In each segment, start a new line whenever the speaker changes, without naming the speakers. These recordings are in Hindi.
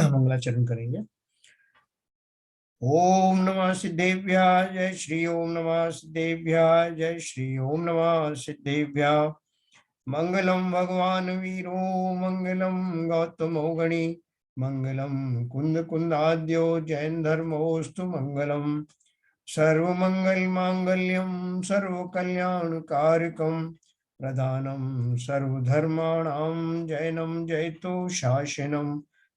मंगलाचरण करेंगे। ओम नमः सिद्धेभ्याः जय श्री ओम नमः सिद्धेभ्याः जय श्री ओम नमः सिद्धेभ्याः। मंगलम भगवान वीरो मंगलम गौतमो गणी मंगलम कुंद कुंदाद्यो जैन धर्मोस्तु मंगलम। सर्वमंगल मांगल्यम सर्वकल्याणकारकम प्रधानम सर्वधर्माणां जैनम जयतु शासनम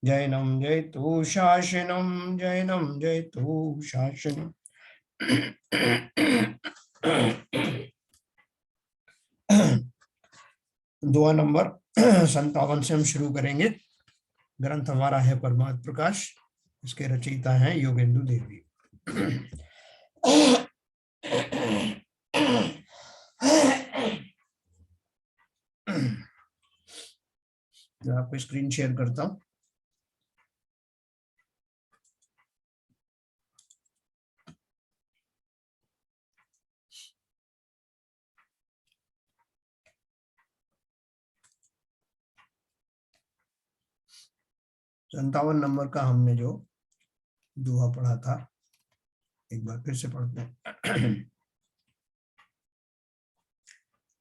जैनम जयतु शासनम जैनम जयतु शासनम। दुआ नंबर 57 से हम शुरू करेंगे। ग्रंथ हमारा है परमात्म प्रकाश, इसके रचयिता हैं योगेंदु देवी। मैं आपको स्क्रीन शेयर करता हूं। संतावन नंबर का हमने जो दोहा पढ़ा था, एक बार फिर से पढ़ते हैं।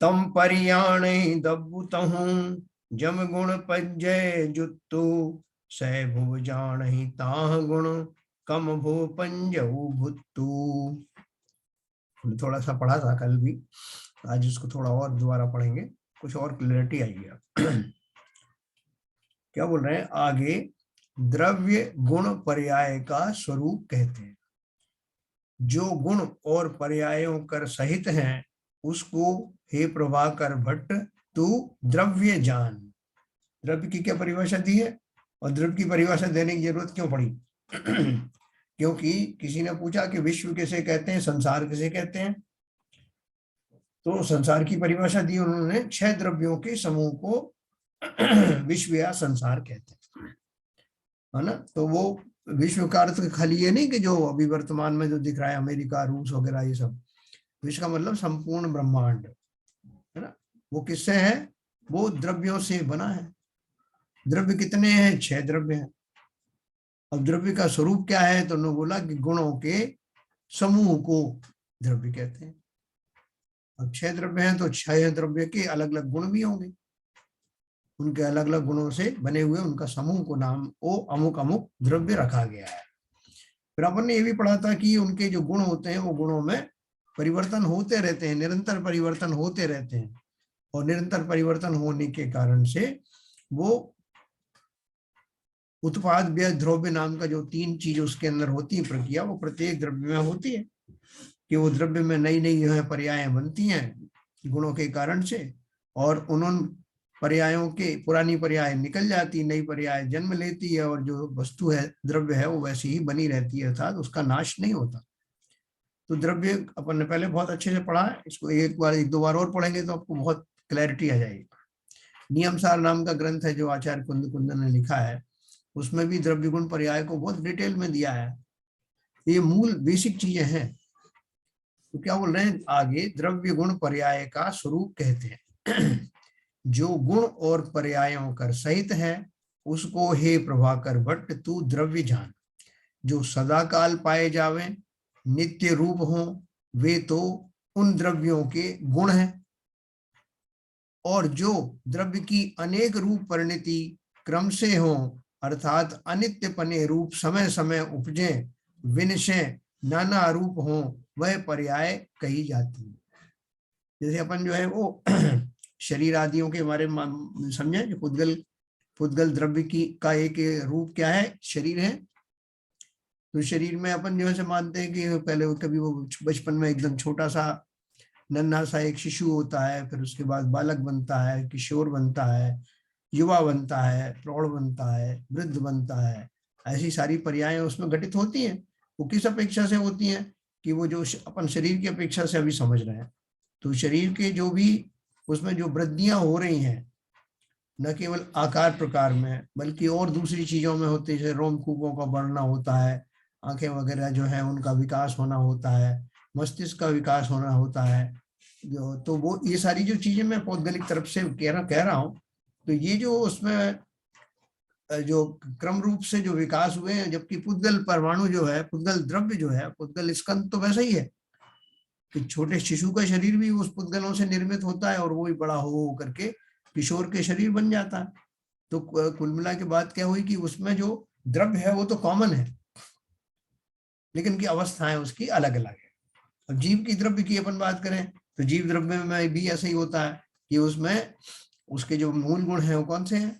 तम परियाणे दब्बुतहु जम गुण पज्जय जुत्तु सै भुव जानहि ताह गुण कम भो पंजऊ भुत्तु। थोड़ा सा पढ़ा था कल भी, आज इसको थोड़ा और दोबारा पढ़ेंगे, कुछ और क्लैरिटी आएगी। क्या बोल रहे हैं आगे? द्रव्य गुण पर्याय का स्वरूप कहते हैं। जो गुण और पर्यायों कर सहित हैं उसको हे प्रभाकर भट्ट तू द्रव्य जान। द्रव्य की क्या परिभाषा दी है और द्रव्य की परिभाषा देने की जरूरत क्यों पड़ी? क्योंकि किसी ने पूछा कि विश्व किसे कहते हैं, संसार किसे कहते हैं, तो संसार की परिभाषा दी उन्होंने, 6 द्रव्यों के समूह को विश्व या संसार कहते हैं, है ना। तो वो विश्व का अर्थ खाली ये नहीं कि जो अभी वर्तमान में जो दिख रहा है अमेरिका रूस वगैरह ये सब। विश्व का मतलब संपूर्ण ब्रह्मांड, है ना। वो किससे है? वो द्रव्यों से बना है। द्रव्य कितने हैं? 6 द्रव्य हैं। अब द्रव्य का स्वरूप क्या है? तो उन्होंने बोला कि गुणों के समूह को द्रव्य कहते हैं। अब 6 द्रव्य हैं तो 6 द्रव्य के अलग अलग गुण भी होंगे, उनके अलग अलग गुणों से बने हुए उनका समूह को नाम ओ अमुक अमुक द्रव्य रखा गया है। फिर अपन ने ये भी पढ़ा था कि उनके जो गुण होते हैं वो गुणों में परिवर्तन होते रहते हैं, निरंतर परिवर्तन होते रहते हैं, और निरंतर परिवर्तन होने के कारण से वो उत्पाद व्यय द्रव्य नाम का जो 3 चीज उसके अंदर होती है प्रक्रिया, वो प्रत्येक द्रव्य में होती है कि वो द्रव्य में नई नई जो है पर्यायें बनती हैं गुणों के कारण से, और उन्होंने पर्यायों के पुरानी पर्याय निकल जाती, नई पर्याय जन्म लेती है, और जो वस्तु है द्रव्य है वो वैसी ही बनी रहती है, अर्थात उसका नाश नहीं होता। तो द्रव्य अपन ने पहले बहुत अच्छे से पढ़ा है, इसको एक बार 1-2 बार और पढ़ेंगे तो आपको बहुत क्लैरिटी आ जाएगी। नियमसार नाम का ग्रंथ है जो आचार्य कुंद कुंदन ने लिखा है, उसमें भी द्रव्य गुण पर्याय को बहुत डिटेल में दिया है। ये मूल बेसिक चीजें हैं। तो क्या बोल रहे हैं आगे? द्रव्य गुण पर्याय का स्वरूप कहते हैं। जो गुण और पर्यायों कर सहित है उसको हे प्रभाकर भट्ट तू द्रव्य जान। जो सदा काल पाए जावे, नित्य रूप हो, वे तो उन द्रव्यों के गुण हैं। और जो द्रव्य की अनेक रूप परिणति क्रम से हो, अर्थात अनित्य पने रूप समय समय उपजे, विनशय नाना रूप हो, वह पर्याय कही जाती है। जैसे अपन जो है वो शरीर आदियों के बारे में समझे, जो पुद्गल द्रव्य की का एक रूप क्या है? शरीर है। तो शरीर में अपन जो है मानते हैं कि पहले कभी वो बचपन में एकदम छोटा सा नन्हा सा एक शिशु होता है, फिर उसके बाद बालक बनता है, किशोर बनता है, युवा बनता है, प्रौढ़ बनता है, वृद्ध बनता है। ऐसी सारी पर्यायें उसमें घटित होती हैं। वो किस अपेक्षा से होती हैं? कि वो जो अपन शरीर की अपेक्षा से अभी समझ रहे हैं, तो शरीर के जो भी उसमें जो वृद्धियां हो रही हैं, न केवल आकार प्रकार में बल्कि और दूसरी चीजों में होती है, जैसे रोमकूपों का बढ़ना होता है, आंखें वगैरह जो है उनका विकास होना होता है, मस्तिष्क का विकास होना होता है, जो तो वो ये सारी जो चीजें मैं पौद्गलिक तरफ से कह रहा हूँ, तो ये जो उसमें जो क्रम रूप से जो विकास हुए हैं, जबकि पुद्गल परमाणु जो है, पुद्गल द्रव्य जो है, पुद्गल स्कंद तो वैसा ही है कि छोटे शिशु का शरीर भी उस पुद्गलों से निर्मित होता है और वो ही बड़ा हो करके किशोर के शरीर बन जाता है। तो कुल मिला के बात क्या हुई कि उसमें जो द्रव्य है वो तो कॉमन है, लेकिन की अवस्थाएं उसकी अलग अलग है। अब जीव की द्रव्य की अपन बात करें तो जीव द्रव्य में भी ऐसा ही होता है कि उसमें उसके जो मूल गुण हैं वो कौन से हैं,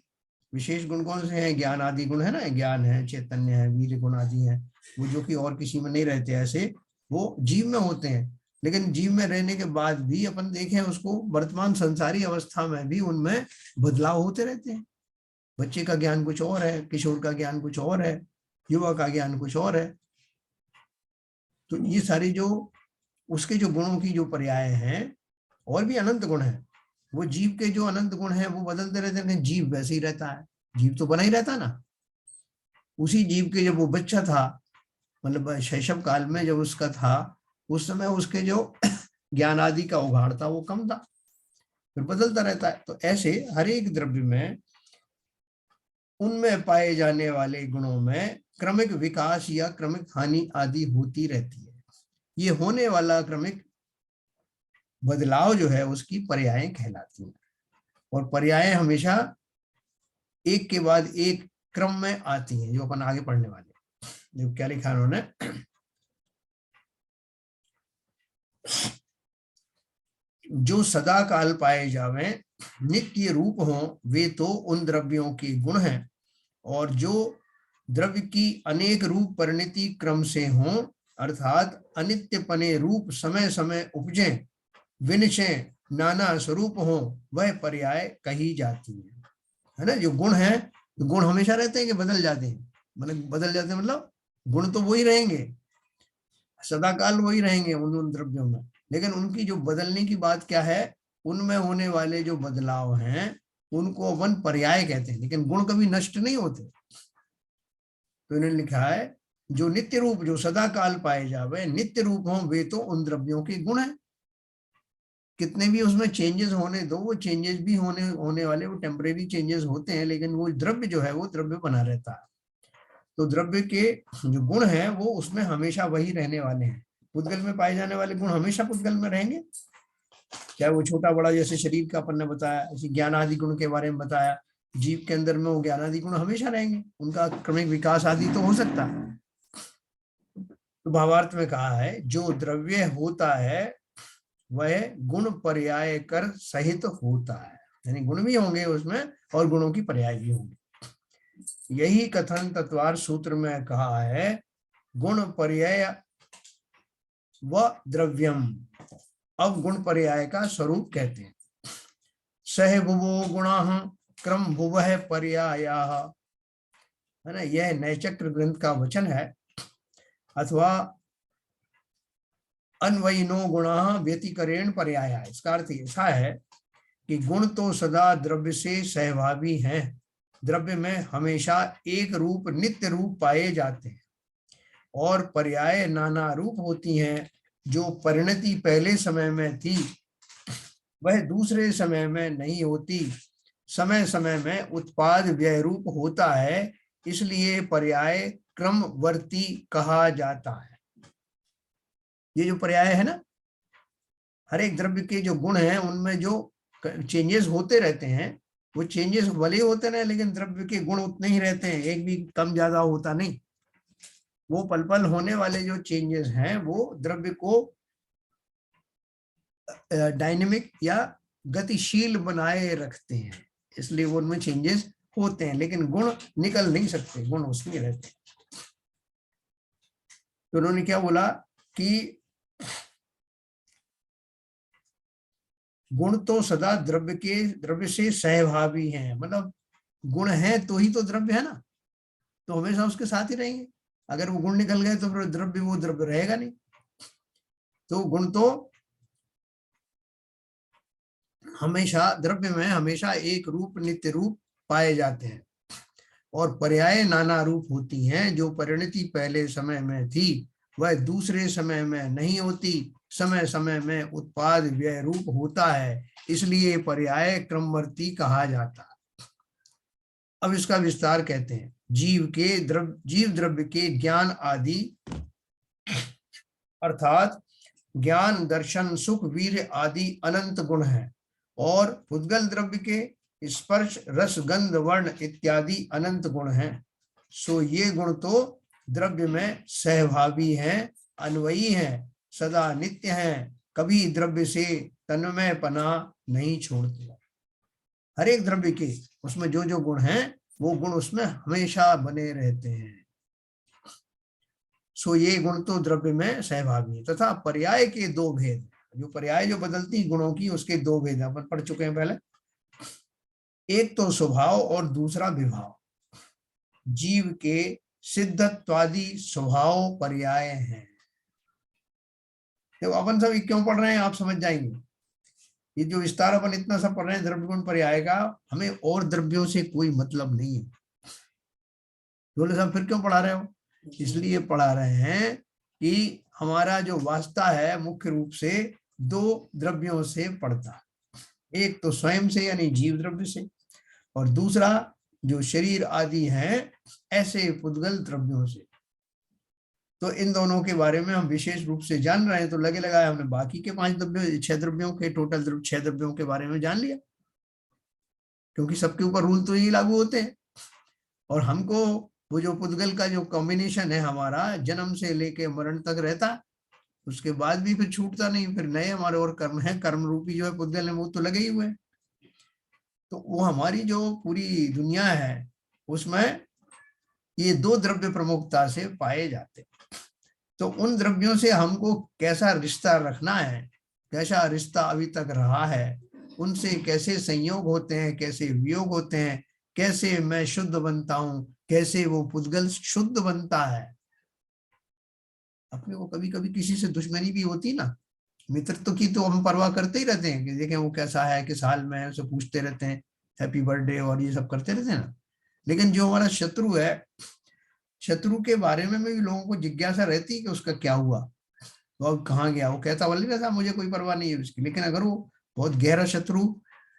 विशेष गुण कौन से हैं, ज्ञान आदि गुण है ना, ज्ञान है, चैतन्य है, वीर गुण आदि है, वो जो कि और किसी में नहीं रहते, ऐसे वो जीव में होते हैं। लेकिन जीव में रहने के बाद भी अपन देखें उसको वर्तमान संसारी अवस्था में भी उनमें बदलाव होते रहते हैं। बच्चे का ज्ञान कुछ और है, किशोर का ज्ञान कुछ और है, युवा का ज्ञान कुछ और है। तो ये सारी जो उसके जो गुणों की जो पर्याय हैं, और भी अनंत गुण है, वो जीव के जो अनंत गुण हैं वो बदलते रहते हैं। जीव वैसे ही रहता है, जीव तो बना ही रहता ना। उसी जीव के जब वो बच्चा था, मतलब शैशव काल में जब उसका था, उस समय उसके जो ज्ञान आदि का उघाड़ था वो कम था, फिर बदलता रहता है। तो ऐसे हर एक द्रव्य में उनमें पाए जाने वाले गुणों में क्रमिक विकास या क्रमिक हानि आदि होती रहती है। ये होने वाला क्रमिक बदलाव जो है उसकी पर्यायें कहलाती हैं, और पर्यायें हमेशा एक के बाद एक क्रम में आती हैं, जो अपन आगे पढ़ने वाले हैं। जो क्या लिखा उन्होंने, जो सदा काल पाए जावे, नित्य रूप हो, वे तो उन द्रव्यों के गुण हैं, और जो द्रव्य की अनेक रूप परिणति क्रम से हों, अर्थात अनित्य पने रूप समय समय उपजे, विनिश्चय नाना स्वरूप हो, वह पर्याय कही जाती है ना। जो गुण है, तो गुण हमेशा रहते हैं कि बदल जाते हैं, मतलब बदल जाते हैं मतलब गुण तो वही रहेंगे, सदाकाल वही रहेंगे उन द्रव्यों में, लेकिन उनकी जो बदलने की बात क्या है, उनमें होने वाले जो बदलाव हैं उनको अपन पर्याय कहते हैं, लेकिन गुण कभी नष्ट नहीं होते। तो इन्होंने लिखा है जो नित्य रूप, जो सदा काल पाए जावे, नित्य रूप हो, वे तो उन द्रव्यों के गुण हैं। कितने भी उसमें चेंजेस होने दो, वो चेंजेस भी होने वाले, वो टेम्परेरी चेंजेस होते हैं, लेकिन वो द्रव्य जो है वो द्रव्य बना रहता है। तो द्रव्य के जो गुण हैं वो उसमें हमेशा वही रहने वाले हैं। पुद्गल में पाए जाने वाले गुण हमेशा पुद्गल में रहेंगे, चाहे वो छोटा बड़ा, जैसे शरीर का अपन ने बताया, ऐसे ज्ञान आदि गुण के बारे में बताया, जीव के अंदर में वो ज्ञान आदि गुण हमेशा रहेंगे, उनका क्रमिक विकास आदि तो हो सकता है। तो भावार्थ में कहा है जो द्रव्य होता है वह गुण पर्याय कर सहित होता है, यानी गुण भी होंगे उसमें और गुणों की पर्याय भी होंगे। यही कथन तत्वार सूत्र में कहा है, गुण पर्याय व द्रव्यम। अब गुण पर्याय का स्वरूप कहते हैं। सह भुवो गुणाः क्रम भुवः पर्यायाः, है ना, यह नैचक्र ग्रंथ का वचन है। अथवा अन्वयिनो गुणाः व्यतिकरेण पर्याया, इसका अर्थ ऐसा है कि गुण तो सदा द्रव्य से सहभावी हैं, द्रव्य में हमेशा एक रूप नित्य रूप पाए जाते हैं, और पर्याय नाना रूप होती हैं। जो परिणति पहले समय में थी वह दूसरे समय में नहीं होती, समय समय में उत्पाद व्यय रूप होता है, इसलिए पर्याय क्रमवर्ती कहा जाता है। ये जो पर्याय है ना, हर एक द्रव्य के जो गुण हैं उनमें जो चेंजेस होते रहते हैं, वो चेंजेस भले ही होते रहे, लेकिन द्रव्य के गुण उतने ही रहते हैं, एक भी कम ज्यादा होता नहीं। वो पल पल होने वाले जो चेंजेस हैं वो द्रव्य को डायनेमिक या गतिशील बनाए रखते हैं, इसलिए वो उनमें चेंजेस होते हैं, लेकिन गुण निकल नहीं सकते, गुण उसमें रहते हैं। तो उन्होंने क्या बोला कि गुण तो सदा द्रव्य से सहभावी हैं, मतलब गुण है तो ही तो द्रव्य है ना, तो हमेशा उसके साथ ही रहेंगे। अगर वो गुण निकल गए तो फिर द्रव्य, वो द्रव्य रहेगा नहीं। तो गुण तो हमेशा द्रव्य में हमेशा एक रूप नित्य रूप पाए जाते हैं, और पर्याय नाना रूप होती हैं। जो परिणति पहले समय में थी वह दूसरे समय में नहीं होती, समय समय में उत्पाद व्यय रूप होता है, इसलिए पर्याय क्रमवर्ती कहा जाता है। अब इसका विस्तार कहते हैं। जीव द्रव्य के ज्ञान आदि अर्थात ज्ञान, दर्शन, सुख, वीर्य आदि अनंत गुण हैं, और पुद्गल द्रव्य के स्पर्श, रस, गंध, वर्ण इत्यादि अनंत गुण हैं। सो ये गुण तो द्रव्य में सहभागी हैं, अन्वयी हैं, सदा नित्य हैं, कभी द्रव्य से तन्मयपना नहीं छोड़ते। हर एक द्रव्य के उसमें जो जो गुण हैं वो गुण उसमें हमेशा बने रहते हैं। सो ये गुण तो द्रव्य में सहभागी है। तथा पर्याय के दो भेद, जो पर्याय जो बदलती गुणों की उसके दो भेद अपन पढ़ चुके हैं पहले। एक तो स्वभाव और दूसरा विभाव। जीव के सिद्धत्वादि स्वभाव पर्याय हैं। तो अपन सब क्यों पढ़ रहे हैं आप समझ जाएंगे। ये जो विस्तार अपन इतना सब पढ़ रहे हैं द्रव्य गुण पर्याय का, हमें और द्रव्यों से कोई मतलब नहीं है। बोले साहब फिर क्यों पढ़ा रहे हो? इसलिए पढ़ा रहे हैं कि हमारा जो वास्ता है मुख्य रूप से दो द्रव्यों से पड़ता है। एक तो स्वयं से यानी जीव द्रव्य से, और दूसरा जो शरीर आदि हैं ऐसे पुद्गल द्रव्यों से। तो इन दोनों के बारे में हम विशेष रूप से जान रहे हैं। तो लगे लगाए हमने बाकी के 6 द्रव्यों के टोटल 6 द्रव्यों के बारे में जान लिया, क्योंकि सबके ऊपर रूल तो यही लागू होते हैं। और हमको वो जो पुद्गल का जो कॉम्बिनेशन है हमारा जन्म से लेके मरण तक रहता, उसके बाद भी फिर छूटता नहीं। फिर नए हमारे और कर्म है, कर्म रूपी जो है पुद्गल है वो तो लगे ही हुए हैं। तो वो हमारी जो पूरी दुनिया है उसमें ये दो द्रव्य प्रमुखता से पाए जाते। तो उन द्रव्यों से हमको कैसा रिश्ता रखना है, कैसा रिश्ता अभी तक रहा है, उनसे कैसे संयोग होते हैं, कैसे वियोग होते हैं, कैसे मैं शुद्ध बनता हूं, कैसे वो पुद्गल शुद्ध बनता है। अपने को कभी कभी किसी से दुश्मनी भी होती ना, मित्रत्व की तो हम परवाह करते ही रहते हैं कि देखें वो कैसा है, किस हाल में है, उसे पूछते रहते हैं, हैप्पी बर्थडे और ये सब करते रहते हैं ना। लेकिन जो हमारा शत्रु है, शत्रु के बारे में भी लोगों को जिज्ञासा रहती है कि उसका क्या हुआ, तो अब कहाँ गया। वो कहता बोल नहीं रहता मुझे कोई परवाह नहीं है उसकी, लेकिन अगर वो बहुत गहरा शत्रु,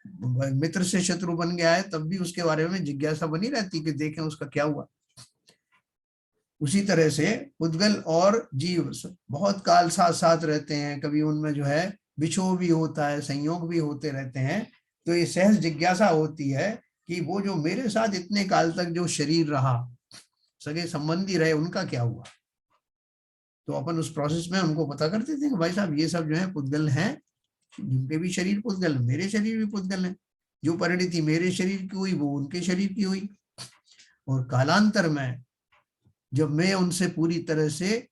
मित्र से शत्रु बन गया है, तब भी उसके बारे में जिज्ञासा बनी रहती कि देखें उसका क्या हुआ। उसी तरह से पुद्गल और जीव बहुत काल साथ साथ रहते हैं, कभी उनमें जो है बिछोह भी होता है, संयोग भी होते रहते हैं। तो ये सहज जिज्ञासा होती है कि वो जो मेरे साथ इतने काल तक जो शरीर रहा, सगे संबंधी रहे, उनका क्या हुआ। तो अपन उस प्रोसेस में उनको पता करते थे कि भाई साहब ये सब जो है पुद्गल हैं, जिनके भी शरीर पुद्गल, मेरे शरीर भी पुद्गल है। जो परिणति मेरे शरीर की हुई वो उनके शरीर की हुई, और कालांतर में जब मैं उनसे पूरी तरह से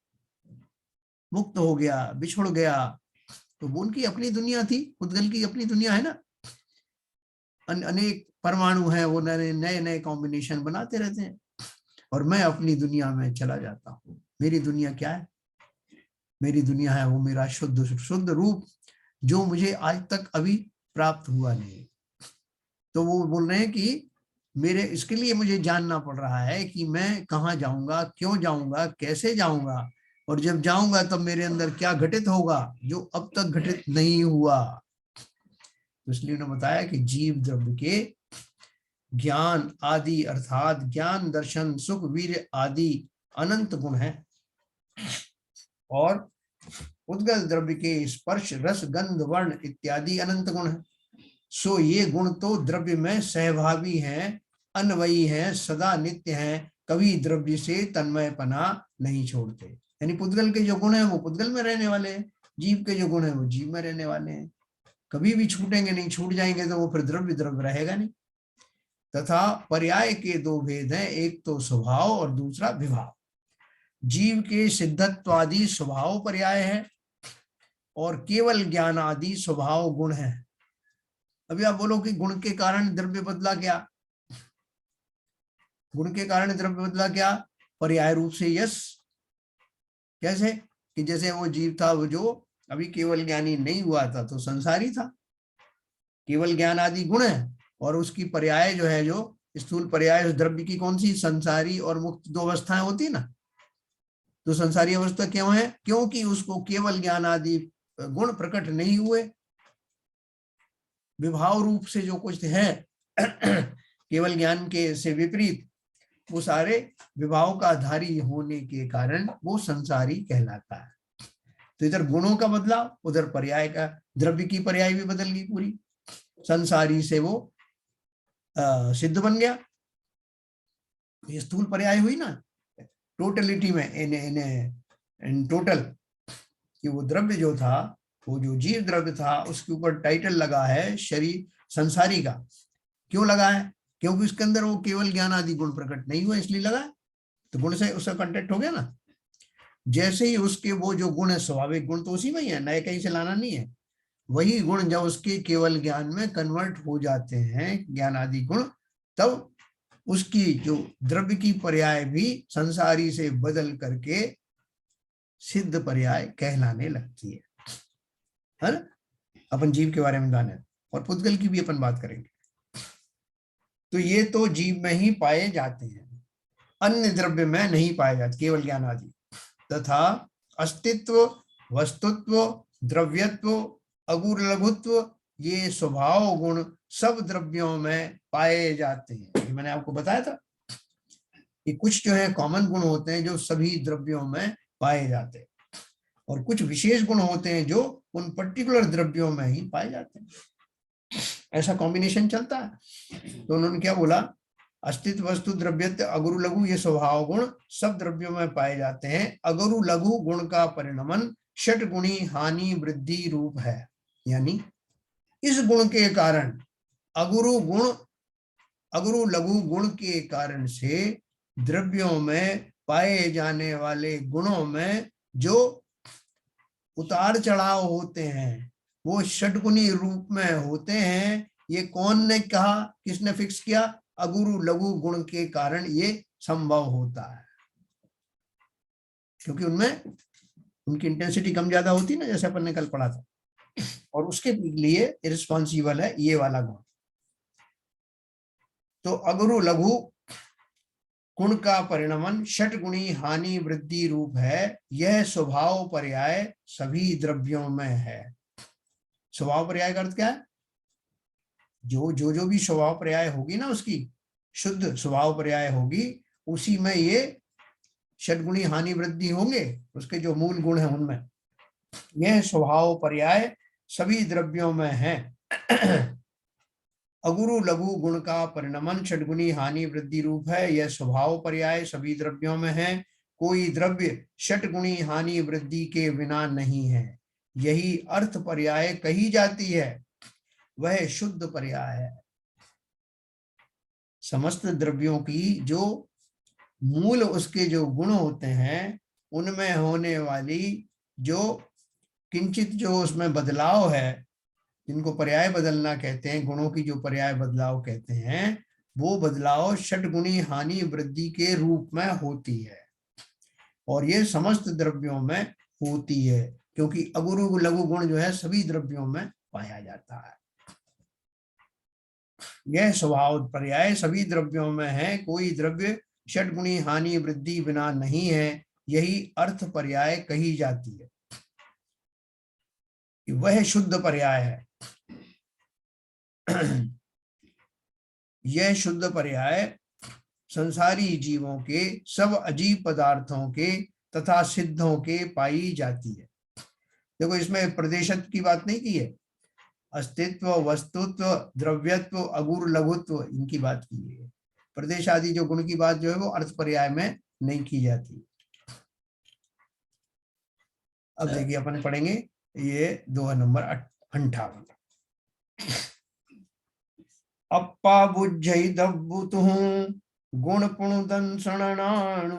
मुक्त हो गया, बिछुड़ गया, तो वो उनकी अपनी दुनिया थी। पुद्गल की अपनी दुनिया है ना, अनेक परमाणु हैं, वो नए नए कॉम्बिनेशन बनाते रहते हैं, और मैं अपनी दुनिया में चला जाता हूँ। मेरी दुनिया क्या है? मेरी दुनिया है वो मेरा शुद्ध शुद्ध रूप, जो मुझे आज तक अभी प्राप्त हुआ नहीं। तो वो बोल रहे हैं कि मेरे इसके लिए मुझे जानना पड़ रहा है कि मैं कहाँ जाऊंगा, क्यों जाऊंगा, कैसे जाऊंगा, और जब जाऊंगा तब मेरे अंदर क्या घटित होगा जो अब तक घटित नहीं हुआ। तो इसलिए उन्होंने बताया कि जीव द्रव्य के ज्ञान आदि अर्थात ज्ञान, दर्शन, सुख, वीर्य आदि अनंत गुण हैं, और उद्गल द्रव्य के स्पर्श, रस, गंध, वर्ण इत्यादि अनंत गुण हैं। सो ये गुण तो द्रव्य में सहभागी हैं, अन्वयी हैं, सदा नित्य हैं, कभी द्रव्य से तन्मयपना नहीं छोड़ते। यानी पुद्गल के जो गुण हैं वो पुद्गल में रहने वाले हैं, जीव के जो गुण हैं वो जीव में रहने वाले हैं, कभी भी छूटेंगे नहीं। छूट जाएंगे तो वो फिर द्रव्य द्रव्य रहेगा नहीं। तथा पर्याय के दो भेद हैं, एक तो स्वभाव और दूसरा विभाव। जीव के सिद्धत्वादि स्वभाव पर्याय है, और केवल ज्ञान आदि स्वभाव गुण है। अभी आप बोलो कि गुण के कारण द्रव्य बदला क्या? गुण के कारण द्रव्य बदला क्या? पर्याय रूप से यस। कैसे? कि जैसे वो जीव था वो जो अभी केवल ज्ञानी नहीं हुआ था तो संसारी था, केवल ज्ञान आदि गुण है, और उसकी पर्याय जो है, जो स्थूल पर्याय उस द्रव्य की कौन सी? संसारी और मुक्त दो अवस्थाएं होती है ना। तो संसारी अवस्था क्यों है? क्योंकि उसको केवल ज्ञान आदि गुण प्रकट नहीं हुए, विभाव रूप से जो कुछ है केवल ज्ञान के से विपरीत, वो सारे विभाव का धारी होने के कारण वो संसारी कहलाता है। तो इधर गुणों का बदलाव, उधर पर्याय का, द्रव्य की पर्याय भी बदल गई पूरी, संसारी से वो सिद्ध बन गया। ये स्थूल पर्याय हुई ना टोटलिटी में, इन टोटल, कि वो द्रव्य जो था, वो जो जीव द्रव्य था, उसके ऊपर टाइटल लगा है शरीर संसारी का। क्यों लगा है? क्योंकि उसके अंदर वो केवल ज्ञान आदि गुण प्रकट नहीं हुआ, इसलिए लगा है। तो गुण से उसका कांटेक्ट हो गया ना। जैसे ही उसके वो जो गुण है, स्वाभाविक गुण तो उसी में ही है, नए कहीं से लाना नहीं है। वही गुण जब उसके केवल ज्ञान में कन्वर्ट हो जाते हैं, ज्ञान आदि गुण, तब उसकी जो द्रव्य की पर्याय भी संसारी से बदल करके सिद्ध पर्याय कहलाने लगती है ना। अपन जीव के बारे में जाने और पुद्गल की भी अपन बात करेंगे। तो ये तो जीव में ही पाए जाते हैं, अन्य द्रव्य में नहीं पाए जाते, केवल ज्ञान आदि। तथा अस्तित्व, वस्तुत्व, द्रव्यत्व, अगुर लघुत्व, ये स्वभाव गुण सब द्रव्यों में पाए जाते हैं। ये मैंने आपको बताया था कि कुछ जो है कॉमन गुण होते हैं जो सभी द्रव्यों में पाए जाते हैं, और कुछ विशेष गुण होते हैं जो उन पर्टिकुलर द्रव्यों में ही पाए जाते हैं। ऐसा कॉम्बिनेशन चलता है। तो उन्होंने क्या बोला, अस्तित्व, वस्तु, द्रव्यत्व, अगुरु लघु, ये स्वभाव गुण सब द्रव्यों में पाए जाते हैं। अगुरु लघु गुण का परिणमन षट गुणी हानि वृद्धि रूप है। यानी इस गुण के कारण, अगुरु लघु गुण के कारण से द्रव्यों में पाए जाने वाले गुणों में जो उतार चढ़ाव होते हैं, वो षटगुणी रूप में होते हैं। ये कौन ने कहा, किसने फिक्स किया? अगुरु लघु गुण के कारण ये संभव होता है, क्योंकि उनमें उनकी इंटेंसिटी कम ज्यादा होती है ना, जैसे अपन ने कल पढ़ा था, और उसके लिए रिस्पॉन्सिबल है ये वाला गुण। तो अगुरु लघु गुण का परिणमन षट गुणी हानि वृद्धि रूप है। यह स्वभाव पर्याय सभी द्रव्यों में है। स्वभाव पर्याय का अर्थ क्या है? जो भी स्वभाव पर्याय होगी ना, उसकी शुद्ध स्वभाव पर्याय होगी, उसी में ये षटगुणी हानि वृद्धि होंगे, उसके जो मूल गुण है उनमें। यह स्वभाव पर्याय सभी द्रव्यों में है। अगुरु लघु गुण का परिणमन षटगुणी हानि वृद्धि रूप है। यह स्वभाव पर्याय सभी द्रव्यों में है। कोई द्रव्य षटगुणी हानि वृद्धि के बिना नहीं है। यही अर्थ पर्याय कही जाती है, वह शुद्ध पर्याय है। समस्त द्रव्यों की जो मूल उसके जो गुण होते हैं, उनमें होने वाली जो किंचित जो उसमें बदलाव है, जिनको पर्याय बदलना कहते हैं, गुणों की जो पर्याय बदलाव कहते हैं, वो बदलाव षटगुणी हानि वृद्धि के रूप में होती है, और ये समस्त द्रव्यों में होती है, क्योंकि अगुरु लघु गुण जो है सभी द्रव्यों में पाया जाता है। यह स्वभाव पर्याय सभी द्रव्यों में है। कोई द्रव्य षटगुणी हानि वृद्धि बिना नहीं है। यही अर्थ पर्याय कही जाती है, वह शुद्ध पर्याय है। यह शुद्ध पर्याय संसारी जीवों के, सब अजीब पदार्थों के तथा सिद्धों के पाई जाती है। देखो, इसमें प्रदेशत्व की बात नहीं की है, अस्तित्व, वस्तुत्व, द्रव्यत्व, अगुर लघुत्व, इनकी बात की है। प्रदेश आदि जो गुण की बात जो है वो अर्थ पर्याय में नहीं की जाती। अब देखिए अपन पढ़ेंगे ये दोहा नंबर 58। अप्पा बुझई दब्बुतु गुण पुण दंसणाणु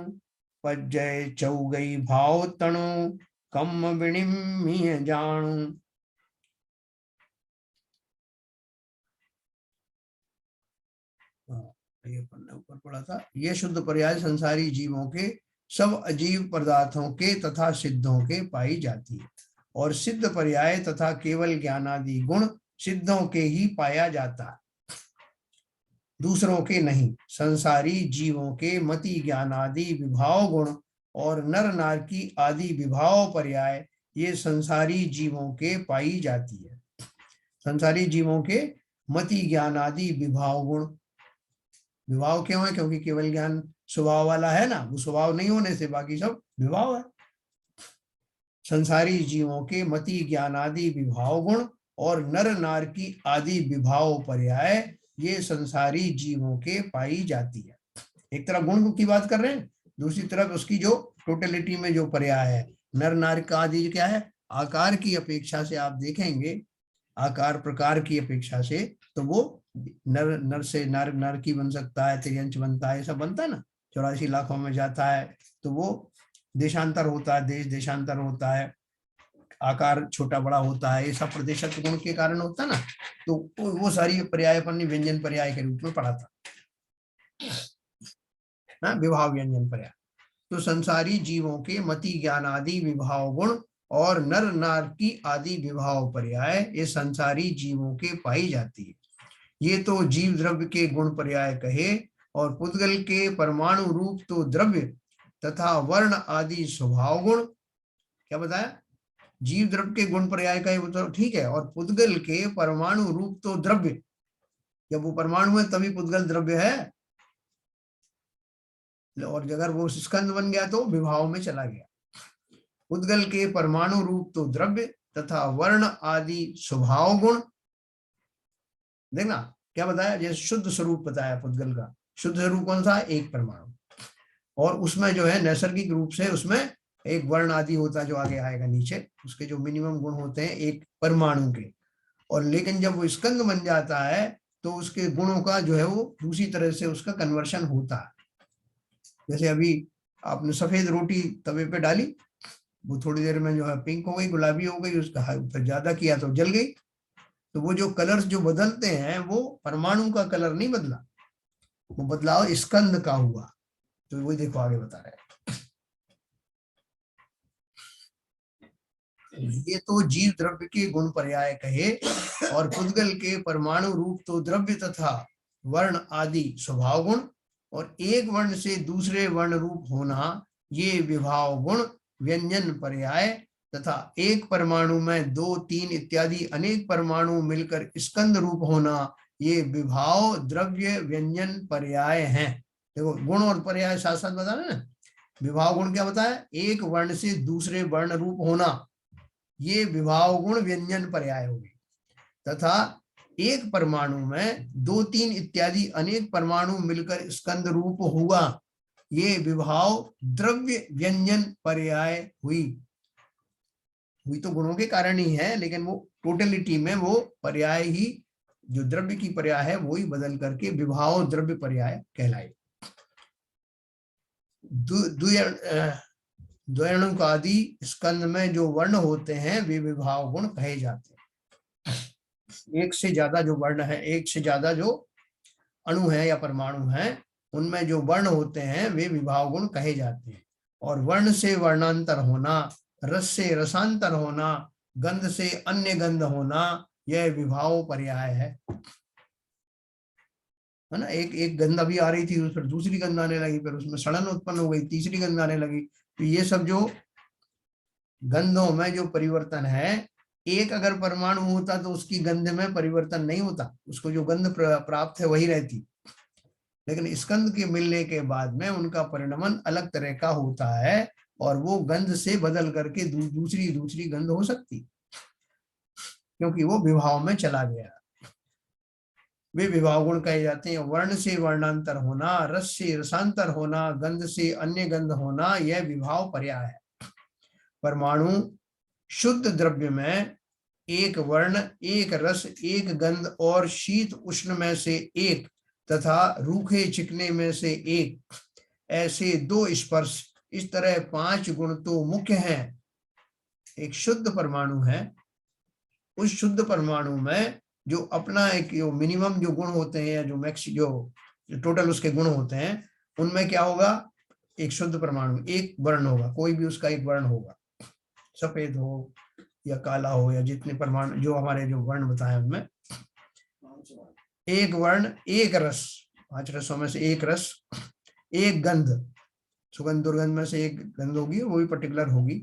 पज्जय चौगई भाव तणु कम विनिमिय जाणु। ये पन्ने ऊपर पढ़ा था। ये शुद्ध पर्याय संसारी जीवों के, सब अजीव पदार्थों के तथा सिद्धों के पाई जाती है, और सिद्ध पर्याय तथा केवल ज्ञानादि गुण सिद्धों के ही पाया जाता है, दूसरों के नहीं। संसारी जीवों के मति ज्ञानादि विभाव गुण और नर नारकी आदि विभाव पर्याय ये संसारी जीवों के पाई जाती है। संसारी जीवों के मति ज्ञान आदि विभाव गुण। विभाव क्यों है? क्योंकि केवल ज्ञान स्वभाव वाला है ना, वो स्वभाव नहीं होने से बाकी सब विभाव है। संसारी जीवों के मति ज्ञान आदि विभाव गुण और नर नार की आदि विभाव पर्याय ये संसारी जीवों के पाई जाती है। एक तरफ गुण की बात कर रहे हैं, दूसरी तरफ उसकी जो टोटलिटी में जो पर्याय है नर नार का आदि क्या है? आकार की अपेक्षा से आप देखेंगे, आकार प्रकार की अपेक्षा से, तो वो नर नर से नर नर की बन सकता है, त्रियंच बनता है, सब बनता है ना। 84 लाखों में जाता है तो वो देशांतर होता है, देश देशांतर होता है, आकार छोटा बड़ा होता है, ये सब प्रदेशत्व गुण के कारण होता है ना। तो वो सारी पर्याय अपन ने व्यंजन पर्याय के रूप में पढ़ा था ना, विभाव व्यंजन पर्याय। तो संसारी जीवों के मति ज्ञान आदि विभाव गुण और नर नार की आदि विभाव पर्याय ये संसारी जीवों के पाई जाती है। ये तो जीव द्रव्य के गुण पर्याय कहे, और पुद्गल के परमाणु रूप तो द्रव्य तथा वर्ण आदि स्वभाव गुण। क्या बताया? जीव द्रव्य के गुण पर्याय कहे वो तो ठीक है, और पुद्गल के परमाणु रूप तो द्रव्य, जब वो परमाणु है तभी पुद्गल द्रव्य है, और अगर वो स्कंद बन गया तो विभाव में चला गया। पुद्गल के परमाणु रूप तो द्रव्य तथा वर्ण आदि स्वभाव गुण। देखना क्या बताया, जैसे शुद्ध स्वरूप बताया पुद्गल का। शुद्ध स्वरूप कौन सा है? एक परमाणु, और उसमें जो है नैसर्गिक रूप से उसमें एक वर्ण आदि होता है जो आगे आएगा नीचे, उसके जो मिनिमम गुण होते हैं एक परमाणु के। और लेकिन जब वो स्कंद बन जाता है तो उसके गुणों का जो है वो दूसरी तरह से उसका कन्वर्शन होता है। जैसे अभी आपने सफेद रोटी तवे पे डाली, वो थोड़ी देर में जो है पिंक हो गई, गुलाबी हो गई, उसका फिर ज्यादा किया तो जल गई। तो वो जो कलर्स जो बदलते हैं वो परमाणु का कलर नहीं बदला, वो बदलाव स्कंद का हुआ। तो वही देखो आगे बता रहे हैं। ये तो जीव द्रव्य के गुण पर्याय कहे, और पुद्गल के परमाणु रूप तो द्रव्य तथा वर्ण आदि स्वभाव गुण, और एक वर्ण से दूसरे वर्ण रूप होना ये विभाव गुण व्यंजन पर्याय, तथा एक परमाणु में 2 3 इत्यादि अनेक परमाणु मिलकर स्कंद रूप होना ये विभाव द्रव्य व्यंजन पर्याय हैं। देखो गुण और पर्याय साथ साथ बता रहे ना। विभाव गुण क्या बताया? एक वर्ण से दूसरे वर्ण रूप होना, ये विभाव गुण व्यंजन पर्याय होगी। तथा एक परमाणु में 2 3 इत्यादि अनेक परमाणु मिलकर स्कंद रूप हुआ, ये विभाव द्रव्य व्यंजन पर्याय हुई। तो गुणों के कारण ही है, लेकिन वो टोटलिटी में वो पर्याय ही, जो द्रव्य की पर्याय है वो ही बदल करके विभाव द्रव्य पर्याय कहलाए। द्वयणुकादि स्कंद में जो वर्ण होते हैं वे विभाव गुण कहे जाते हैं। एक से ज्यादा जो वर्ण है, एक से ज्यादा जो अणु है या परमाणु है, उनमें जो वर्ण होते हैं वे विभाव गुण कहे जाते हैं। और वर्ण से वर्णांतर होना, रस से रसांतर होना, गंध से अन्य गंध होना, यह विभाव पर्याय है ना। एक गंध अभी आ रही थी, उस पर दूसरी गंध आने लगी, फिर उसमें सड़न उत्पन्न हो गई, तीसरी गंध आने लगी। तो ये सब जो गंधों में जो परिवर्तन है, एक अगर परमाणु होता तो उसकी गंध में परिवर्तन नहीं होता, उसको जो गंध प्राप्त है वही रहती। लेकिन स्कंद के मिलने के बाद में उनका परिणमन अलग तरह का होता है, और वो गंध से बदल करके दूसरी गंध हो सकती, क्योंकि वो विभाव में चला गया। वे विभाव गुण कहे जाते हैं। वर्ण से वर्णांतर होना, रस से रसांतर होना, गंध से अन्य गंध होना, यह विभाव पर्याय है। परमाणु शुद्ध द्रव्य में एक वर्ण, एक रस, एक गंध और शीत उष्ण में से एक तथा रूखे चिकने में से एक, ऐसे 2 स्पर्श, इस तरह 5 गुण तो मुख्य हैं। एक शुद्ध परमाणु है, उस शुद्ध परमाणु में जो अपना एक मिनिमम जो गुण होते हैं, या जो मैक्स जो टोटल उसके गुण होते हैं, उनमें क्या होगा? एक शुद्ध परमाणु एक वर्ण होगा, कोई भी उसका एक वर्ण होगा, सफेद हो या काला हो, या जितने परमाणु जो हमारे जो वर्ण बताए उनमें एक वर्ण, एक रस, 5 रसों में से एक रस, एक गंध, सुगंध दुर्गंध में से एक गंध होगी, वो भी पर्टिकुलर होगी,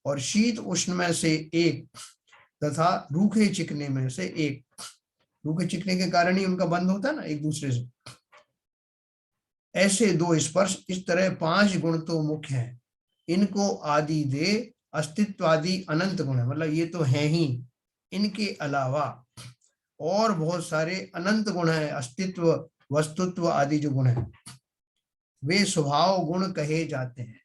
और शीत उष्ण में से एक तथा रूखे चिकने में से एक। रूखे चिकने के कारण ही उनका बंध होता है ना एक दूसरे से। ऐसे दो स्पर्श, इस तरह 5 गुण तो मुख्य हैं। इनको आदि दे अस्तित्वादि अनंत गुण है, मतलब ये तो है ही, इनके अलावा और बहुत सारे अनंत गुण है, अस्तित्व वस्तुत्व आदि जो गुण है वे स्वभाव गुण कहे जाते हैं।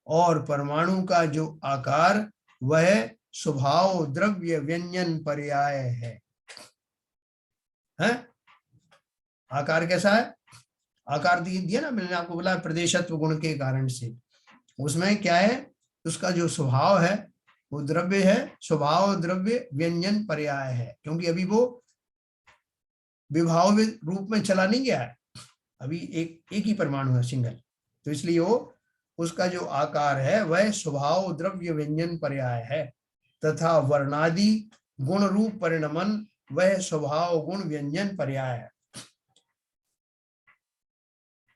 और परमाणु का जो आकार वह स्वभाव द्रव्य व्यंजन पर्याय है। आकार कैसा है? आकार दिया ना मैंने आपको, बोला प्रदेशत्व गुण के कारण से। उसमें क्या है? उसका जो स्वभाव है वो द्रव्य है, स्वभाव द्रव्य व्यंजन पर्याय है, क्योंकि अभी वो विभाव रूप में चला नहीं गया है, अभी एक ही परमाणु है, सिंगल। तो इसलिए वो उसका जो आकार है वह स्वभाव द्रव्य व्यंजन पर्याय है, तथा वर्णादि गुण रूप परिणमन वह स्वभाव गुण व्यंजन पर्याय है।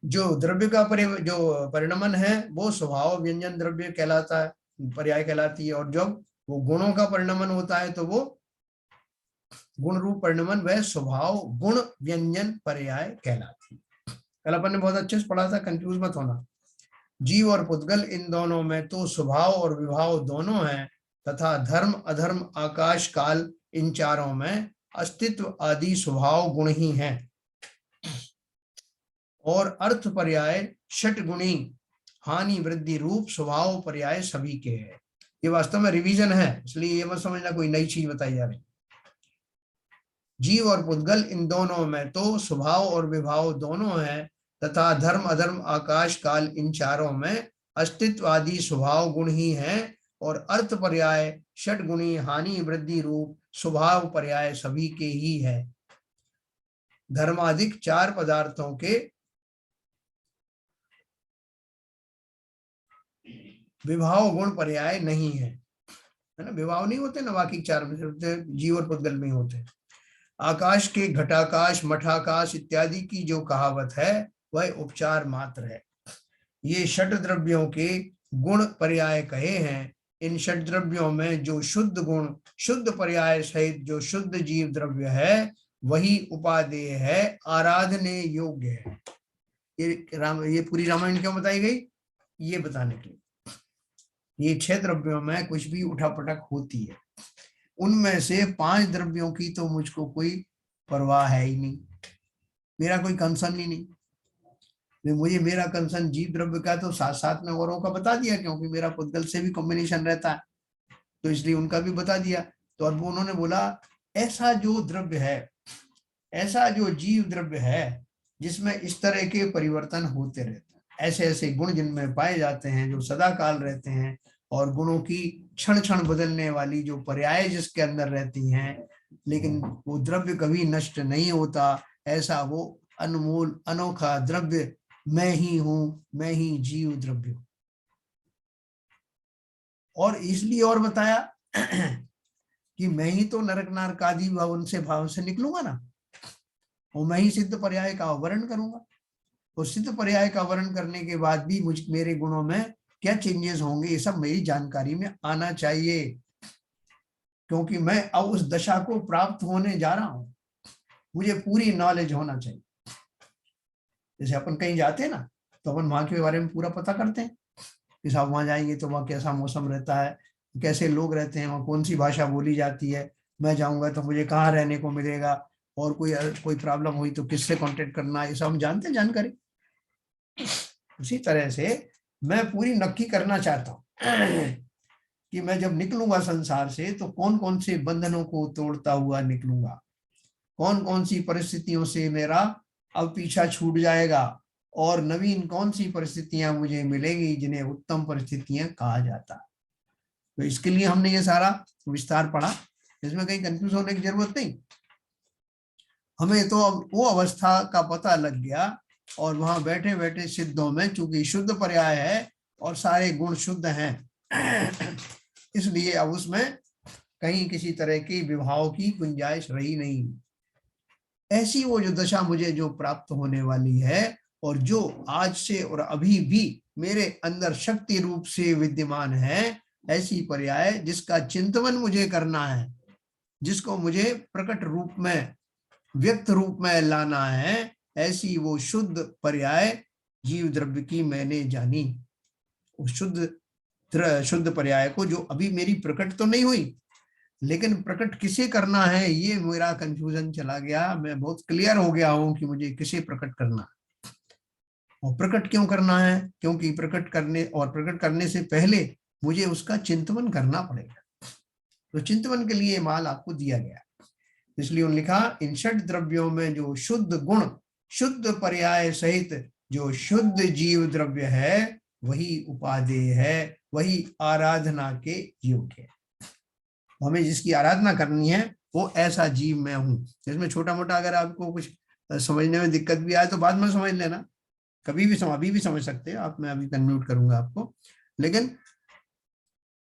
जो द्रव्य का जो परिणमन है वो स्वभाव व्यंजन द्रव्य कहलाता है, पर्याय कहलाती है। और जब वो गुणों का परिणमन होता है तो वो गुण रूप परिणमन वह स्वभाव गुण व्यंजन पर्याय कहलाती है। कल अपन ने बहुत अच्छे से पढ़ा था, कंफ्यूज मत होना। जीव और पुद्गल इन दोनों में तो स्वभाव और विभाव दोनों हैं, तथा धर्म अधर्म आकाश काल इन चारों में अस्तित्व आदि स्वभाव गुण ही हैं। और अर्थ पर्याय षट गुणी हानि वृद्धि रूप स्वभाव पर्याय सभी के हैं। ये वास्तव में रिवीजन है, इसलिए ये मत समझना कोई नई चीज बताई जा रही। जीव और पुद्गल इन दोनों में तो स्वभाव और विभाव दोनों हैं, तथा धर्म अधर्म आकाश काल इन चारों में अस्तित्व आदि स्वभाव गुण ही हैं। और अर्थ पर्याय षट गुणी हानि वृद्धि रूप स्वभाव पर्याय सभी के ही है। धर्माधिक 4 पदार्थों के विभाव गुण पर्याय नहीं है ना, विभाव नहीं होते ना, बाकी 4 में होते, जीव और पुद्गल में होते। आकाश के घटाकाश मठाकाश इत्यादि की जो कहावत है वह उपचार मात्र है। ये षट द्रव्यों के गुण पर्याय कहे हैं। इन षट द्रव्यों में जो शुद्ध गुण शुद्ध पर्याय सहित जो शुद्ध जीव द्रव्य है वही उपादेय है, आराधने योग्य है। ये पूरी रामायण क्यों बताई गई? ये बताने के लिए। ये 6 द्रव्यों में कुछ भी उठापटक होती है, उनमें से 5 द्रव्यों की तो मुझको कोई परवाह है ही नहीं, मेरा कोई कंसर्न ही नहीं। मुझे मेरा कंसर्न जीव द्रव्य का तो साथ साथ में औरों का बता दिया, क्योंकि मेरा पुद्गल से भी कॉम्बिनेशन रहता है, तो इसलिए उनका भी बता दिया। तो अब उन्होंने बोला ऐसा जो द्रव्य है, ऐसा जो जीव द्रव्य है जिसमें इस तरह के परिवर्तन होते रहते हैं, ऐसे ऐसे गुण जिनमें पाए जाते हैं जो सदा काल रहते हैं, और गुणों की क्षण क्षण बदलने वाली जो पर्याय जिसके अंदर रहती हैं, लेकिन वो द्रव्य कभी नष्ट नहीं होता, ऐसा वो अनमोल अनोखा द्रव्य मैं ही हूं, मैं ही जीव द्रव्य हूं। और इसलिए और बताया कि मैं ही तो नरक नारकादि भाव से निकलूंगा ना, और मैं ही सिद्ध पर्याय का वर्णन करूंगा। और सिद्ध पर्याय का वर्णन करने के बाद भी मेरे गुणों में क्या चेंजेस होंगे, ये सब मेरी जानकारी में आना चाहिए, क्योंकि मैं अब उस दशा को प्राप्त होने जा रहा हूं, मुझे पूरी नॉलेज होना चाहिए। जैसे अपन कहीं जाते हैं ना, तो अपन वहां के बारे में पूरा पता करते हैं कि साहब वहां जाएंगे तो वहाँ कैसा मौसम रहता है, कैसे लोग रहते हैं, वहाँ कौन सी भाषा बोली जाती है, मैं जाऊंगा तो मुझे कहाँ रहने को मिलेगा, और कोई प्रॉब्लम हुई तो किससे कांटेक्ट करना, ये सब हम जानते हैं जानकारी। उसी तरह से मैं पूरी नक्की करना चाहता हूँ कि मैं जब निकलूंगा संसार से तो कौन कौन से बंधनों को तोड़ता हुआ निकलूंगा, कौन कौन सी परिस्थितियों से मेरा अब पीछा छूट जाएगा, और नवीन कौन सी परिस्थितियां मुझे मिलेंगी जिन्हें उत्तम परिस्थितियां कहा जाता। तो इसके लिए हमने ये सारा विस्तार पढ़ा, इसमें कहीं कंफ्यूज होने की जरूरत नहीं। हमें तो अब वो अवस्था का पता लग गया, और वहां बैठे बैठे सिद्धों में चूंकि शुद्ध पर्याय है और सारे गुण शुद्ध हैं इसलिए अब उसमें कहीं किसी तरह की विभाव की गुंजाइश रही नहीं। ऐसी वो जो दशा मुझे जो प्राप्त होने वाली है, और जो आज से और अभी भी मेरे अंदर शक्ति रूप से विद्यमान है, ऐसी पर्याय जिसका चिंतन मुझे करना है, जिसको मुझे प्रकट रूप में, व्यक्त रूप में लाना है, ऐसी वो शुद्ध पर्याय जीव द्रव्य की मैंने जानी। उस शुद्ध पर्याय को जो अभी मेरी प्रकट तो नहीं हुई, लेकिन प्रकट किसे करना है ये मेरा कंफ्यूजन चला गया। मैं बहुत क्लियर हो गया हूं कि मुझे किसे प्रकट करना है। और प्रकट क्यों करना है? क्योंकि प्रकट करने से पहले मुझे उसका चिंतन करना पड़ेगा। तो चिंतन के लिए माल आपको दिया गया, इसलिए उन्होंने लिखा इन षट द्रव्यों में जो शुद्ध गुण, शुद्ध पर्याय सहित जो शुद्ध जीव द्रव्य है, वही उपादेय है, वही आराधना के योग्य है। हमें जिसकी आराधना करनी है वो ऐसा जीव मैं हूं। इसमें छोटा मोटा अगर आपको कुछ समझने में दिक्कत भी आए तो बाद में समझ लेना, कभी भी अभी भी समझ सकते हैं आप। मैं अभी कन्फ्यूट करूंगा आपको, लेकिन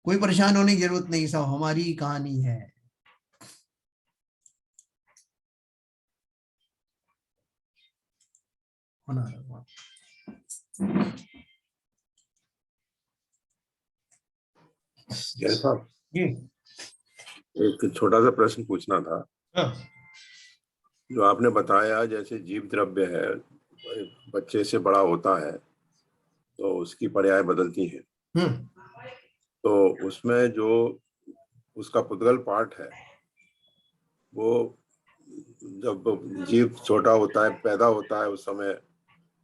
कोई परेशान होने की जरूरत नहीं, सब हमारी कहानी है।
जैसा एक छोटा सा प्रश्न पूछना था।
हाँ।
जो आपने बताया जैसे जीव द्रव्य है, बच्चे से बड़ा होता है तो उसकी पर्याय बदलती है, तो उसमें जो उसका पुद्गल पार्ट है, वो जब जीव छोटा होता है, पैदा होता है, उस समय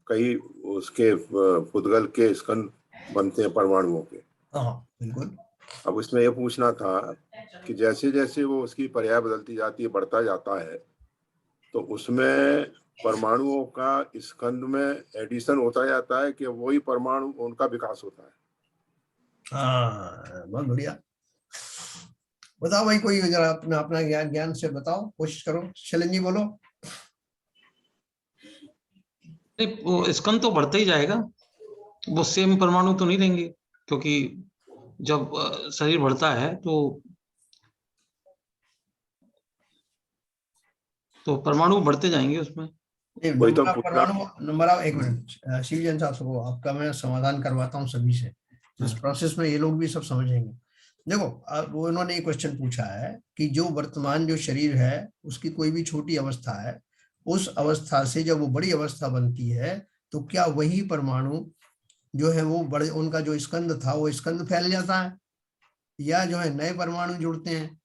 कई उसके पुद्गल के स्कंद बनते हैं परमाणुओं के।
बिल्कुल।
अब उसमें ये पूछना था कि जैसे जैसे वो उसकी पर्याय बदलती जाती है, बढ़ता जाता है, तो उसमें परमाणुओं का स्कंद में एडिशन होता जाता है कि वही परमाणु उनका विकास होता है?
हाँ, बहुत बढ़िया। बताओ भाई, कोई जरा अपना अपना ज्ञान से बताओ, कोशिश करो। शैलेंद्र जी बोलो।
नहीं, वो स्कंद तो बढ़ता ही जाएगा, वो सेम परमाणु तो नहीं रहेंगे, क्योंकि जब शरीर बढ़ता है तो परमाणु बढ़ते जाएंगे उसमें।
वही तो
परमाणु नंबर आप, एक मिनट शिवजन साहब को आपका मैं समाधान करवाता हूँ सभी से, इस प्रोसेस में ये लोग भी सब समझेंगे। देखो, वो इन्होंने एक क्वेश्चन पूछा है कि जो वर्तमान जो शरीर है उसकी कोई भी छोटी अवस्था है, उस अवस्था से जब वो बड़ी अवस्था बनती है तो क्या वही परमाणु जो है वो बड़े, उनका जो स्कंद था वो स्कंद फैल जाता है, या जो है नए परमाणु जुड़ते हैं?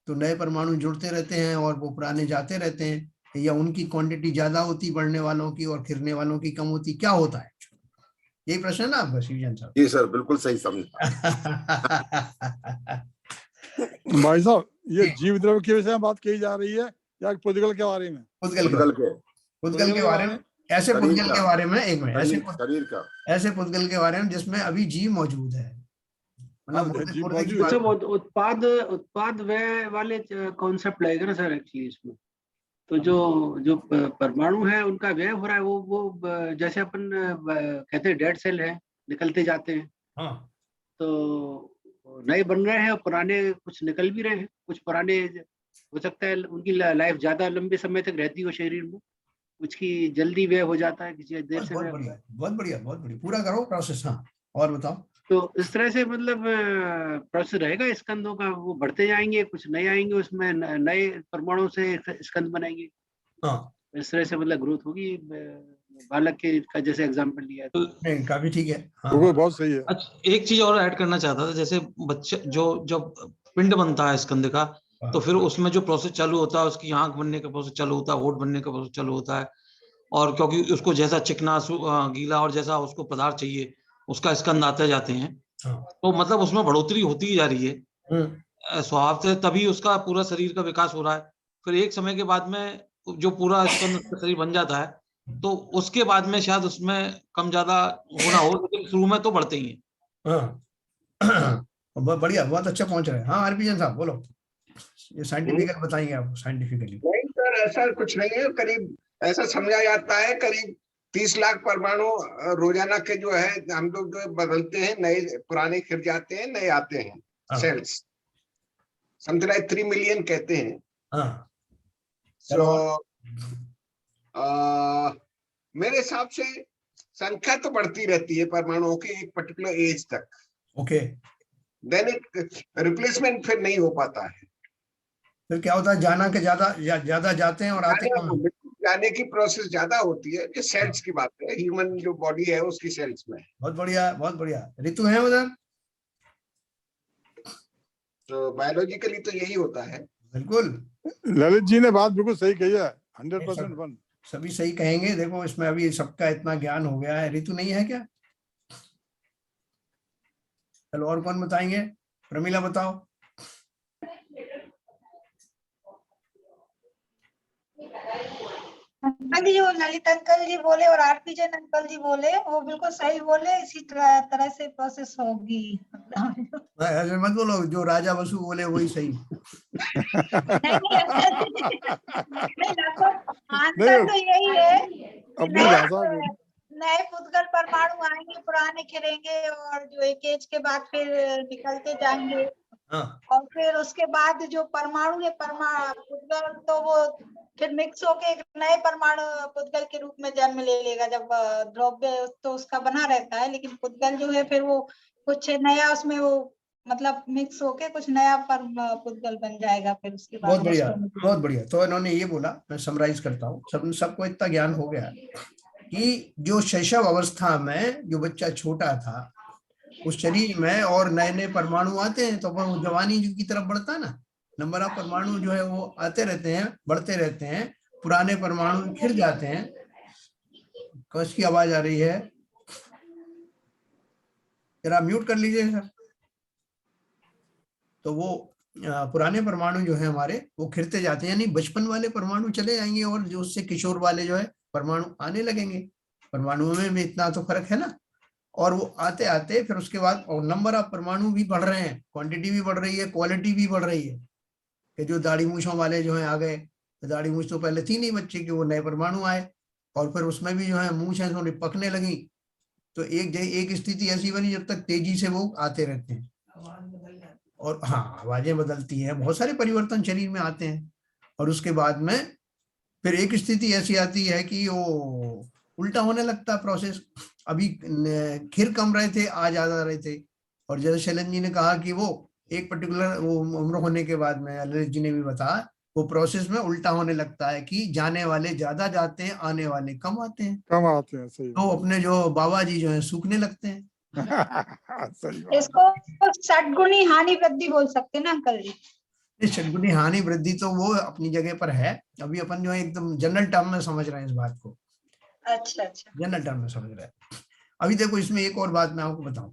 तो नए परमाणु जुड़ते रहते हैं और वो पुराने जाते रहते हैं, या उनकी क्वांटिटी ज्यादा होती बढ़ने वालों की और गिरने वालों की कम होती, क्या होता है? यही प्रश्न है ना आपका शिवजन साहब?
जी सर, बिल्कुल सही समझा।
भाई साहब, ये जीव द्रव्य के विषय में बात की जा रही है या पुद्गल के बारे में?
पुद्गल के बारे में। ऐसे पुद्गल के बारे में, एक मिनट,
शरीर का
ऐसे पुद्गल के बारे में जिसमें अभी जीव मौजूद है,
मतलब उत्पाद व्यय वाले कॉन्सेप्ट लगेगा ना सर एक्चुअली इसमें। तो जो परमाणु है उनका व्यय हो रहा है, वो जैसे अपन कहते हैं डेड सेल है, निकलते जाते हैं।
हाँ।
तो नए बन रहे हैं और पुराने कुछ निकल भी रहे हैं। कुछ पुराने हो सकता है उनकी लाइफ ज्यादा लंबे समय तक रहती हो शरीर में, कुछ की जल्दी व्यय हो जाता है, किसी देर से।
बहुत बढ़िया, बहुत बढ़िया, बहुत बढ़िया, पूरा करो प्रोसेस। हाँ, और बताओ।
तो इस तरह से मतलब प्रोसेस रहेगा स्कंदों का, वो बढ़ते जाएंगे, कुछ नए आएंगे, उसमें नए परमाणु से स्कंद बनाएंगे।
हाँ,
इस तरह से मतलब ग्रोथ होगी। बालक के का जैसे एग्जांपल लिया तो
नहीं, काफी ठीक है। हाँ,
वो बहुत सही है।
अच्छा, एक चीज और ऐड करना चाहता था, जैसे बच्चे जो जब पिंड बनता है स्कंद का, तो फिर उसमें जो प्रोसेस चालू होता है, उसकी आंख बनने का प्रोसेस चालू होता है, होठ बनने का प्रोसेस चालू होता है, और क्योंकि उसको जैसा चिकना गीला और जैसा उसको पदार्थ चाहिए उसका स्कंद आते जाते हैं, तो मतलब उसमें बढ़ोतरी होती ही जा रही है स्वभाव से, तभी उसका पूरा शरीर का विकास हो रहा है। फिर एक समय के बाद में जो पूरा स्कंद शरीर बन जाता है, तो उसके बाद में शायद उसमें कम ज्यादा गुना हो, लेकिन शुरू में तो बढ़ते ही है।
हाँ। बहुत बढ़िया, बहुत अच्छा पहुंच रहे हैं। हाँ आरपीएन साहब बोलो, ये साइंटिफिकली बताएंगे आपको, साइंटिफिकली।
नहीं सर, ऐसा कुछ नहीं है। करीब ऐसा समझा जाता है, करीब 30 लाख परमाणु रोजाना के जो है हम लोग जो बदलते हैं, नए पुराने गिर जाते हैं, नए आते हैं सेल्स। समझ रहे, 3 मिलियन कहते हैं।
हाँ।
सो मेरे हिसाब से संख्या तो बढ़ती रहती है परमाणुओं की एक पर्टिकुलर एज तक।
ओके।
देन इट रिप्लेसमेंट फिर नहीं हो पाता है।
फिर क्या होता है, जाना के ज्यादा जाते हैं और आते कम।
जाने की प्रोसेस ज्यादा होती है, ये सेल्स की बात है, ह्यूमन जो बॉडी है उसकी सेल्स में।
बहुत बढ़िया, बहुत बढ़िया। ऋतु है उधर?
तो बायोलॉजिकली तो यही होता है।
बिल्कुल,
ललित जी ने बात बिल्कुल सही कही है, 100%
सब-
वन।
सभी सही कहेंगे। देखो इसमें अभी सबका इतना ज्ञान हो गया है। ऋतु नहीं है क्या? चलो और कौन बताएंगे? प्रमीला बताओ।
अंकल जी, जो ललित अंकल जी बोले और आरपी जैन अंकल जी बोले वो बिल्कुल सही बोले, इसी तरह से प्रोसेस होगी।
ऐसे मत बोलो, जो राजा बसु बोले वही सही।
नहीं आंसर तो यही है,
अपनी भाषा में।
नए पुद्गल परमाणु आएंगे, पुराने गिरेंगे और जो एक एज के बाद फिर निकलते जाएंगे।
हाँ,
और फिर उसके बाद जो परमाणु है, पुद्गल, तो वो फिर मिक्स होके एक नए परमाणु पुद्गल के रूप में जन्म ले लेगा। जब द्रव्य तो उसका बना रहता है, लेकिन पुद्गल जो है फिर वो कुछ नया उसमें वो मतलब मिक्स होके कुछ नया पुद्गल बन जाएगा। फिर उसके बाद
बहुत बढ़िया, बहुत बढ़िया। तो इन्होंने ये बोला, मैं समराइज करता हूँ, सबको इतना ज्ञान हो गया कि जो शैशव अवस्था में जो बच्चा छोटा था उस शरीर में और नए नए परमाणु आते हैं, तो वो जवानी की तरफ बढ़ता है ना, नंबर ऑफ परमाणु जो है वो आते रहते हैं, बढ़ते रहते हैं, पुराने परमाणु खिर जाते हैं। कौन की आवाज आ रही है? जरा म्यूट कर लीजिए सर। तो वो पुराने परमाणु जो है हमारे वो खिरते जाते हैं, यानी बचपन वाले परमाणु चले जाएंगे और जो उससे किशोर वाले जो है परमाणु आने लगेंगे। परमाणुओं में भी इतना तो फर्क है ना। और वो आते आते फिर उसके बाद और नंबर ऑफ परमाणु भी बढ़ रहे हैं, क्वांटिटी भी बढ़ रही है, क्वालिटी भी बढ़ रही है। कि जो दाढ़ी मूछों वाले जो है आ गए, दाढ़ी मूछ तो पहले थी नहीं बच्चे की, वो नए परमाणु आए और फिर उसमें भी जो है मूछ है थोड़ी पकने लगी। तो एक स्थिति ऐसी बनी जब तक तेजी से वो आते रहते हैं। और हाँ, आवाजें बदलती हैं, बहुत सारे परिवर्तन शरीर में आते हैं। और उसके बाद में फिर एक स्थिति ऐसी आती है कि वो उल्टा होने लगता है प्रोसेस। अभी खिर कम रहे थे, आ ज्यादा रहे थे। और जैसे शैलन जी ने कहा कि वो एक पर्टिकुलर वो उम्र होने के बाद में, ललित जी ने भी बताया, वो प्रोसेस में उल्टा होने लगता है कि जाने वाले ज्यादा जाते हैं, आने वाले कम आते हैं।
कम आते हैं, सही
तो अपने जो बाबा जी जो है सूखने लगते हैं।
सही बात।
इसको षटगुणी हानि वृद्धि बोल सकते हैं ना अंकल जी?
षटगुणी हानि वृद्धि तो वो अपनी जगह पर है। अभी अपन जो है एकदम जनरल टर्म में समझ रहे हैं इस बात को।
अच्छा अच्छा,
जनरल टर्म में समझ रहे हैं। अभी देखो इसमें एक और बात मैं आपको बताऊं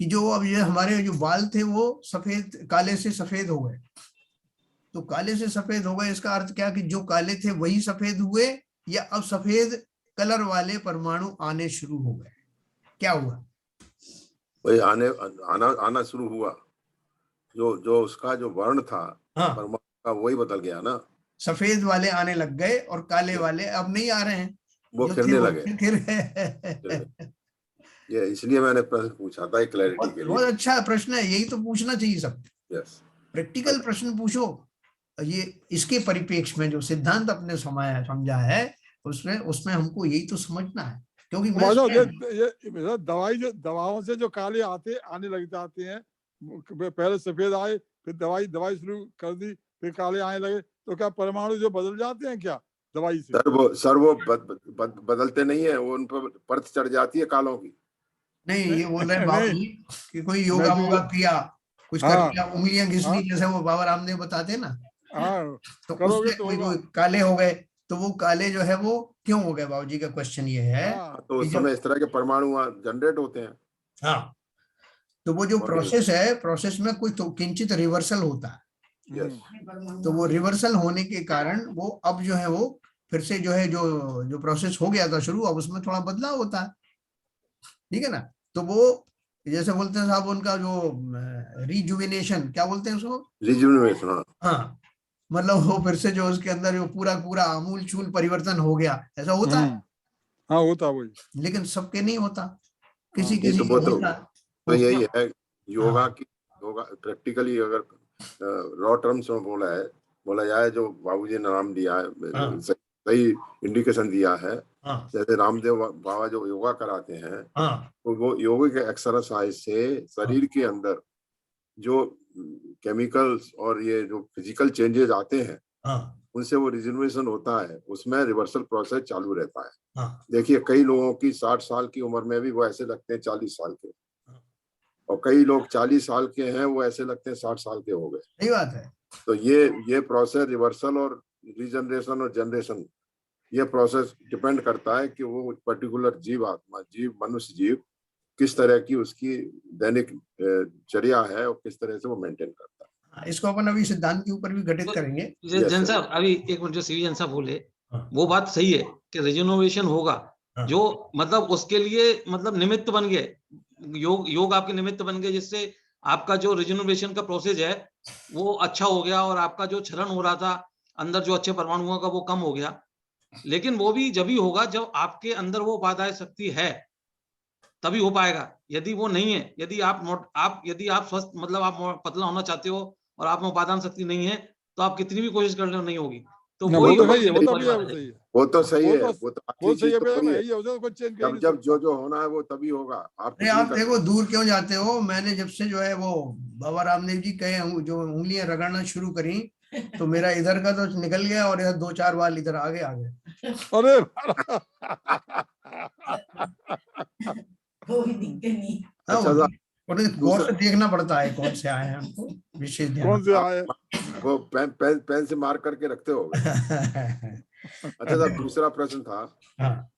कि जो अब ये हमारे जो बाल थे वो सफेद, काले से सफेद हो गए। तो काले से सफेद हो गए, इसका अर्थ क्या कि जो काले थे वही सफेद हुए, या अब सफेद कलर वाले परमाणु आने शुरू हो गए? क्या हुआ?
वही आना शुरू हुआ। जो उसका जो वर्ण था
हाँ,
परमाणु का, वही बदल गया ना।
सफेद वाले आने लग गए और काले वाले अब नहीं आ रहे हैं,
वो
जो थे
खिलने
वो
लगे।
फिर
ये इसलिए मैंने प्रश्न पूछा था क्लैरिटी के लिए।
बहुत अच्छा प्रश्न है, यही तो पूछना चाहिए सब।
यस,
प्रैक्टिकल प्रश्न पूछो। ये इसके परिप्रेक्ष्य में जो सिद्धांत अपने समझा है, उसमें उसमें हमको यही तो समझना है। क्योंकि मैं
ये दवाओं से जो काले आने लग जाते हैं, पहले सफेद आए, फिर दवाई शुरू कर दी, फिर काले आने लगे, तो क्या परमाणु जो बदल जाते हैं क्या दवाई से?
सर वो बदलते नहीं है, वो उन पर परत चढ़ जाती है कालों की।
नहीं, ये बोल रहे हैं बाबू जी कि कोई योगा वोगा किया, कुछ कर लिया, उंगलियां घिस ली, जैसे वो बाबा रामदेव बताते ना। तो उससे कोई काले हो गए। तो वो काले जो है वो क्यों हो गए? बाबू जी का क्वेश्चन ये है।
तो उस समय इस तरह के परमाणु जनरेट होते हैं।
हाँ, तो वो जो प्रोसेस है, प्रोसेस में कोई तो किंचित रिवर्सल होता है। तो वो रिवर्सल होने के कारण वो अब जो है वो फिर से जो है जो प्रोसेस हो गया था शुरू, अब उसमें थोड़ा बदलाव होता है। ठीक है ना? तो वो जैसे बोलते हैं साहब, उनका जो रिजुविनेशन, क्या बोलते हैं उसको?
रिजुविनेशन।
हाँ, मतलब वो फिर से जो उसके अंदर जो पूरा आमूल चूल परिवर्तन हो गया, ऐसा होता है।
हाँ, होता वही,
लेकिन सबके नहीं होता, किसी
तो
किसी को होता।
तो यही है योगा प्रैक्टिकली अगर रॉ टर्म्स में बोला जाए, जो बाबूजी ने नाम दिया है, सही इंडिकेशन दिया है। जैसे रामदेव बाबा जो योगा कराते हैं, तो वो योगा के एक्सरसाइज से शरीर के अंदर जो केमिकल्स और ये जो फिजिकल चेंजेस आते हैं,
हाँ
उनसे वो रिजर्वेशन होता है, उसमें रिवर्सल प्रोसेस चालू रहता है।
हाँ
देखिए कई लोगों की 60 साल की उम्र में भी वो ऐसे लगते हैं 40 साल के, और कई लोग 40 साल के हैं वो ऐसे लगते हैं 60 साल के हो गए।
सही बात है।
तो ये प्रोसेस रिवर्सल और रीजनरेशन और जनरेशन, ये प्रोसेस डिपेंड करता है कि वो पर्टिकुलर जीव आत्मा, जीव, मनुष्य जीव किस तरह की उसकी दैनिक चर्या है और किस तरह से वो मेंटेन करता है।
हाँ, इसको अपन अभी सिद्धांत के ऊपर भी घटित करेंगे।
जैन साहब अभी एक मिनट, जो सीवी जैन साहब बोले
हाँ।
वो बात सही है कि रिजनोवेशन होगा,
हाँ।
जो मतलब उसके लिए मतलब निमित्त बन गए, योग आपके निमित्त बन गए, जिससे आपका जो रिजनोवेशन का प्रोसेस है वो अच्छा हो गया और आपका जो क्षरण हो रहा था अंदर जो अच्छे परमाणुओं का वो कम हो गया। लेकिन वो भी जब ही होगा जब आपके अंदर वो उपादाय शक्ति है, तभी हो पाएगा। यदि वो नहीं है, यदि आप स्वस्थ मतलब आप पतला होना चाहते हो और आप में उपादान शक्ति नहीं है, तो आप कितनी भी कोशिश कर लो नहीं होगी। तो
वो
वही
तो सही है, वो
निमित्त
तो
वाली
भी है,
बात
वो
है।
सही है,
वो तो सही है,
वो
वो तो
वो
अच्छी
सही
चीज तो वही है।
है, ये कोई चेंज कर
जब
नहीं
जब
सकता।
जो होना है वो तभी होगा। आप
अरे आप देखो दूर क्यों जाते हो, मैंने जब से जो है वो बाबा रामदेव जी कहे जो उंगलियां रगड़ना शुरू करी, तो मेरा इधर का तो निकल गया और इधर 2-4 बाल इधर आगे आ गए।
अरे
कोई दिक्कत नहीं।
अच्छा साहब,
गौर से देखना पड़ता है कौन से आए हैं, हमको विशेष ध्यान।
कौन से आए?
वो पेन से मार करके रखते हो। अच्छा साहब, दूसरा प्रश्न था।
हाँ,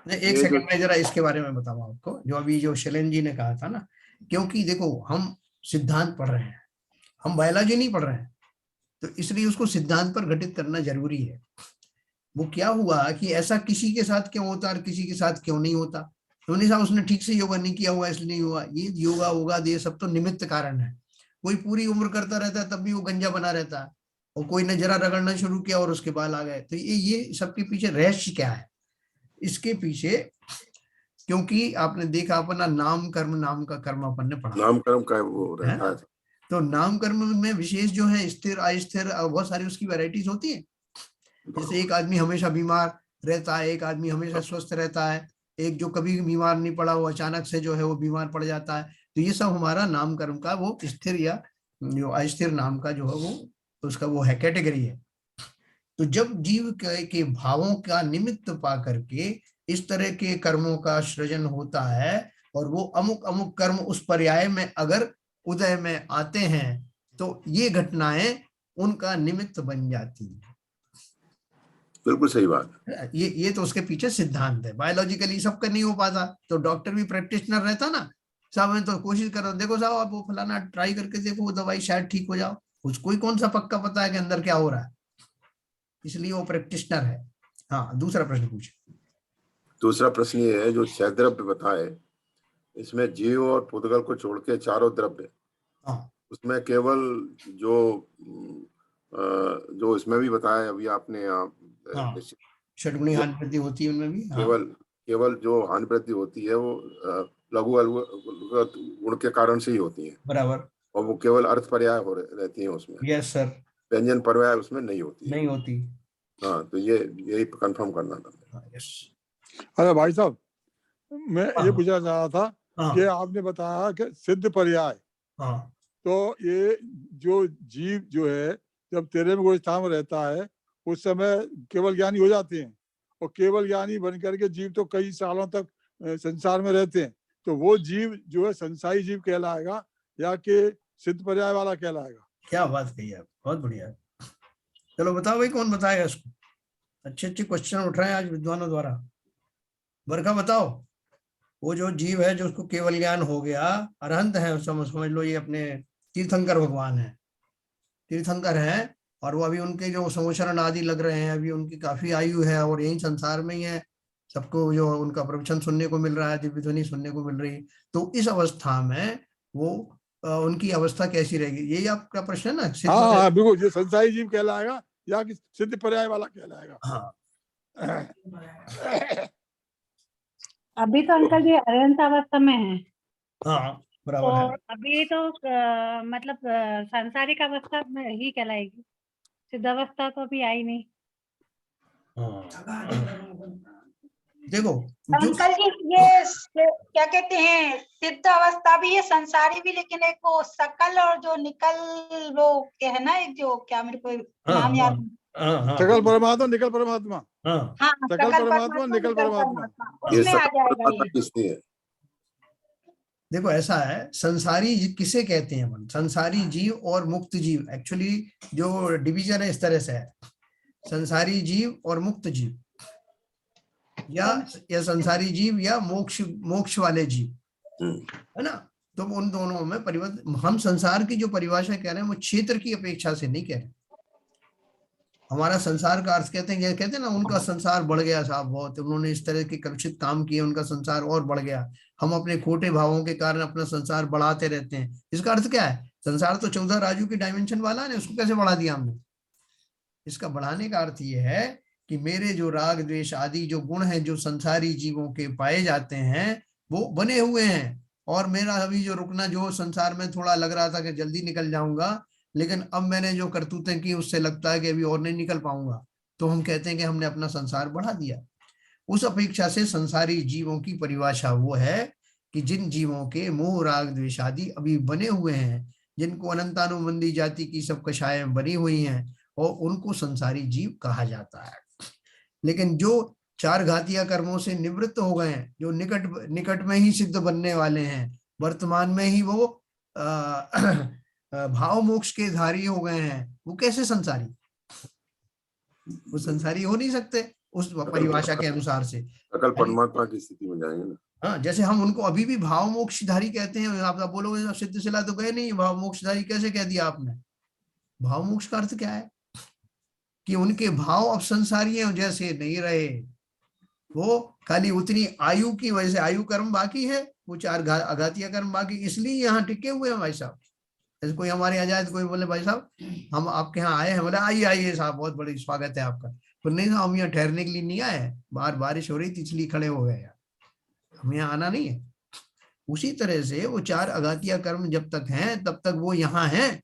एक
ये
सेकंड में जरा इसके बारे में बताऊं आपको, जो अभी जो शैलेन जी ने कहा था ना, क्योंकि देखो हम सिद्धांत पढ़ रहे हैं, हम बायोलॉजी नहीं पढ़ रहे हैं, तो इसलिए उसको सिद्धांत पर घटित करना जरूरी है। वो क्या हुआ कि ऐसा किसी के साथ क्यों होता और किसी के साथ क्यों नहीं होता, तो नहीं साहब उसने ठीक से योगा नहीं किया हुआ इसलिए नहीं हुआ, ये योगा होगा ये सब तो निमित्त कारण है। कोई पूरी उम्र करता रहता है तब भी वो गंजा बना रहता है, और कोई ने जरा रगड़ना शुरू किया और उसके बाल आ गए। तो ये सबके पीछे रहस्य क्या है? इसके पीछे, क्योंकि आपने देखा अपना नाम का कर्म अपन ने पढ़ा,
नाम कर्म का वो रहता है।
तो नाम कर्म में विशेष जो है स्थिर अस्थिर बहुत सारी उसकी वैरायटीज होती है। जैसे एक आदमी हमेशा बीमार रहता है, एक आदमी हमेशा स्वस्थ रहता है, एक जो कभी बीमार नहीं पड़ा वो अचानक से जो है वो बीमार पड़ जाता है। तो ये सब हमारा नाम कर्म का वो स्थिर या जो अस्थिर नाम का जो है वो उसका वो है कैटेगरी है। तो जब जीव के भावों का निमित्त पा करके इस तरह के कर्मों का सृजन होता है और वो अमुक अमुक कर्म उस पर्याय में अगर उदय में आते हैं तो ये घटनाएं उनका निमित्त बन जाती है।
बिल्कुल सही बात।
ये तो उसके पीछे सिद्धांत है। बायोलॉजिकली सबका नहीं हो पाता, तो डॉक्टर भी प्रैक्टिशनर रहता ना, साहब मैं तो कोशिश कर रहा हूँ, देखो साहब आप वो फलाना ट्राई करके देखो, वो दवाई शायद ठीक हो जाओ, उसको ही कौन सा पक्का पता है कि अंदर क्या हो रहा है, इसलिए वो प्रैक्टिशनर है। हाँ, दूसरा प्रश्न पूछे।
दूसरा प्रश्न ये है, जो 6 द्रव्य बताए इसमें जीव और पुद्गल को छोड़ के चारों द्रव्य, उसमें केवल जो इसमें भी बताया अभी आपने
षड्गुणी हानि वृद्धि होती है उनमें भी।
केवल जो हानि वृद्धि होती है वो लघु गुण के कारण से ही होती है,
बराबर,
और वो केवल अर्थ पर्याय हो रहती है उसमें।
यस सर,
व्यंजन पर्याय उसमें नहीं होती है।
नहीं होती।
हाँ, तो यही कंफर्म करना था।
यस।
अरे भाई साहब, मैं ये पूछना चाह रहा था कि आपने बताया कि सिद्ध पर्याय, तो ये जो जीव जो है जब तेरे में कोई स्थान रहता है उस समय केवल ज्ञानी हो जाते हैं, और केवल ज्ञानी बन करके जीव तो कई सालों तक संसार में रहते हैं, तो वो जीव जो है संसारी जीव कहलाएगा या कि सिद्ध पर्याय वाला कहलाएगा?
क्या बात कही आप, बहुत बढ़िया। चलो बताओ भाई, कौन बताएगा इसको? अच्छे अच्छे क्वेश्चन उठ रहे हैं आज विद्वानों द्वारा। बरखा बताओ, वो जो जीव है जो उसको केवल ज्ञान हो गया, अरहंत है, समझ लो ये अपने तीर्थंकर भगवान है, तीर्थंकर है, और वो अभी उनके जो संवत्सरण आदि लग रहे हैं, अभी उनकी काफी आयु है और यही संसार में ही है, सबको जो उनका प्रवचन सुनने को मिल रहा है, दिव्य ध्वनि सुनने को मिल रही है। तो इस अवस्था में वो उनकी अवस्था कैसी रहेगी, यही आपका प्रश्न है ना?
हाँ, बिल्कुल, ये संसारी जीव कहलाएगा या कि सिद्ध पर्याय वाला कहलाएगा?
हाँ।
अभी तो अंकल जी अरहंत अवस्था में है।
हाँ, बराबर है।
अभी तो मतलब सांसारिक अवस्था में ही कहलाएगी, सिद्ध अवस्था तो अभी आई नहीं।
देखो
अंकल जी, ये क्या कहते हैं, सिद्ध अवस्था भी है, संसारी भी, लेकिन एक वो सकल और जो निकल, वो क्या है ना, एक जो क्या मेरे को नाम याद नहीं।
सकल परमात्मा निकल परमात्मा,
हाँ,
हाँ,
सकल परमात्मा निकल परमात्मा।
ये
उसमें आ
सकल
जाएगा
परमात्मा
ये।
किसकी है?
देखो ऐसा है, संसारी किसे कहते हैं अपन? संसारी जीव और मुक्त जीव। एक्चुअली जो डिवीजन है इस तरह से है, संसारी जीव और मुक्त जीव, या संसारी जीव या मोक्ष वाले जीव, है ना। तो उन दोनों में परिवर्तन, हम संसार की जो परिभाषा कह रहे हैं वो क्षेत्र की अपेक्षा से नहीं कह रहे। हमारा संसार का अर्थ कहते हैं ना, उनका संसार बढ़ गया साहब, बहुत उन्होंने इस तरह के कलुषित काम किए, उनका संसार और बढ़ गया। हम अपने खोटे भावों के कारण अपना संसार बढ़ाते रहते हैं। इसका अर्थ क्या है? संसार तो 14 राजू की डायमेंशन वाला है, उसको कैसे बढ़ा दिया हमने? इसका बढ़ाने का अर्थ ये है कि मेरे जो राग द्वेष आदि जो गुण हैं जो संसारी जीवों के पाए जाते हैं वो बने हुए हैं, और मेरा अभी जो रुकना, जो संसार में थोड़ा लग रहा था कि जल्दी निकल जाऊंगा, लेकिन अब मैंने जो करतूतें की उससे लगता है कि अभी और नहीं निकल पाऊंगा, तो हम कहते हैं कि हमने अपना संसार बढ़ा दिया। उस अपेक्षा से संसारी जीवों की परिभाषा वो है कि जिन जीवों के मोह राग द्वेष आदि अभी बने हुए हैं, जिनको अनंतानुबंधी जाति की सब कषायें बनी हुई हैं, और उनको संसारी जीव कहा जाता है। लेकिन जो चार घातिया कर्मों से निवृत्त हो गए हैं, जो निकट निकट में ही सिद्ध बनने वाले हैं, वर्तमान में ही वो भाव मोक्ष के धारी हो गए हैं, वो कैसे संसारी? वो संसारी हो नहीं सकते उस परिभाषा के अनुसार से।
सकल परमात्मा की स्थिति में जाएंगे ना।
हाँ, जैसे हम उनको अभी भी भाव मोक्षधारी कहते हैं। आप बोलोगे सिद्ध शिला तो गए नहीं, भाव मोक्षधारी कैसे कह दिया आपने? भाव मोक्ष का अर्थ क्या है? कि उनके भाव अब संसारी जैसे नहीं रहे, वो खाली उतनी आयु की वजह से, आयु कर्म बाकी है, वो चार अघातिया कर्म बाकी, इसलिए यहाँ टिके हुए हैं भाई साहब। जैसे कोई हमारे यहाँ जाए तो कोई बोले भाई साहब हम आपके यहाँ आए हैं, बोले आइए आइए साहब, बहुत बड़ी स्वागत है आपका। तो नहीं साहब, हम यहाँ ठहरने के लिए नहीं आए हैं, बाहर बारिश हो रही थी इसलिए खड़े हो गए यार, हम यहाँ आना नहीं है। उसी तरह से वो चार अघातिया कर्म जब तक हैं तब तक वो यहाँ हैं,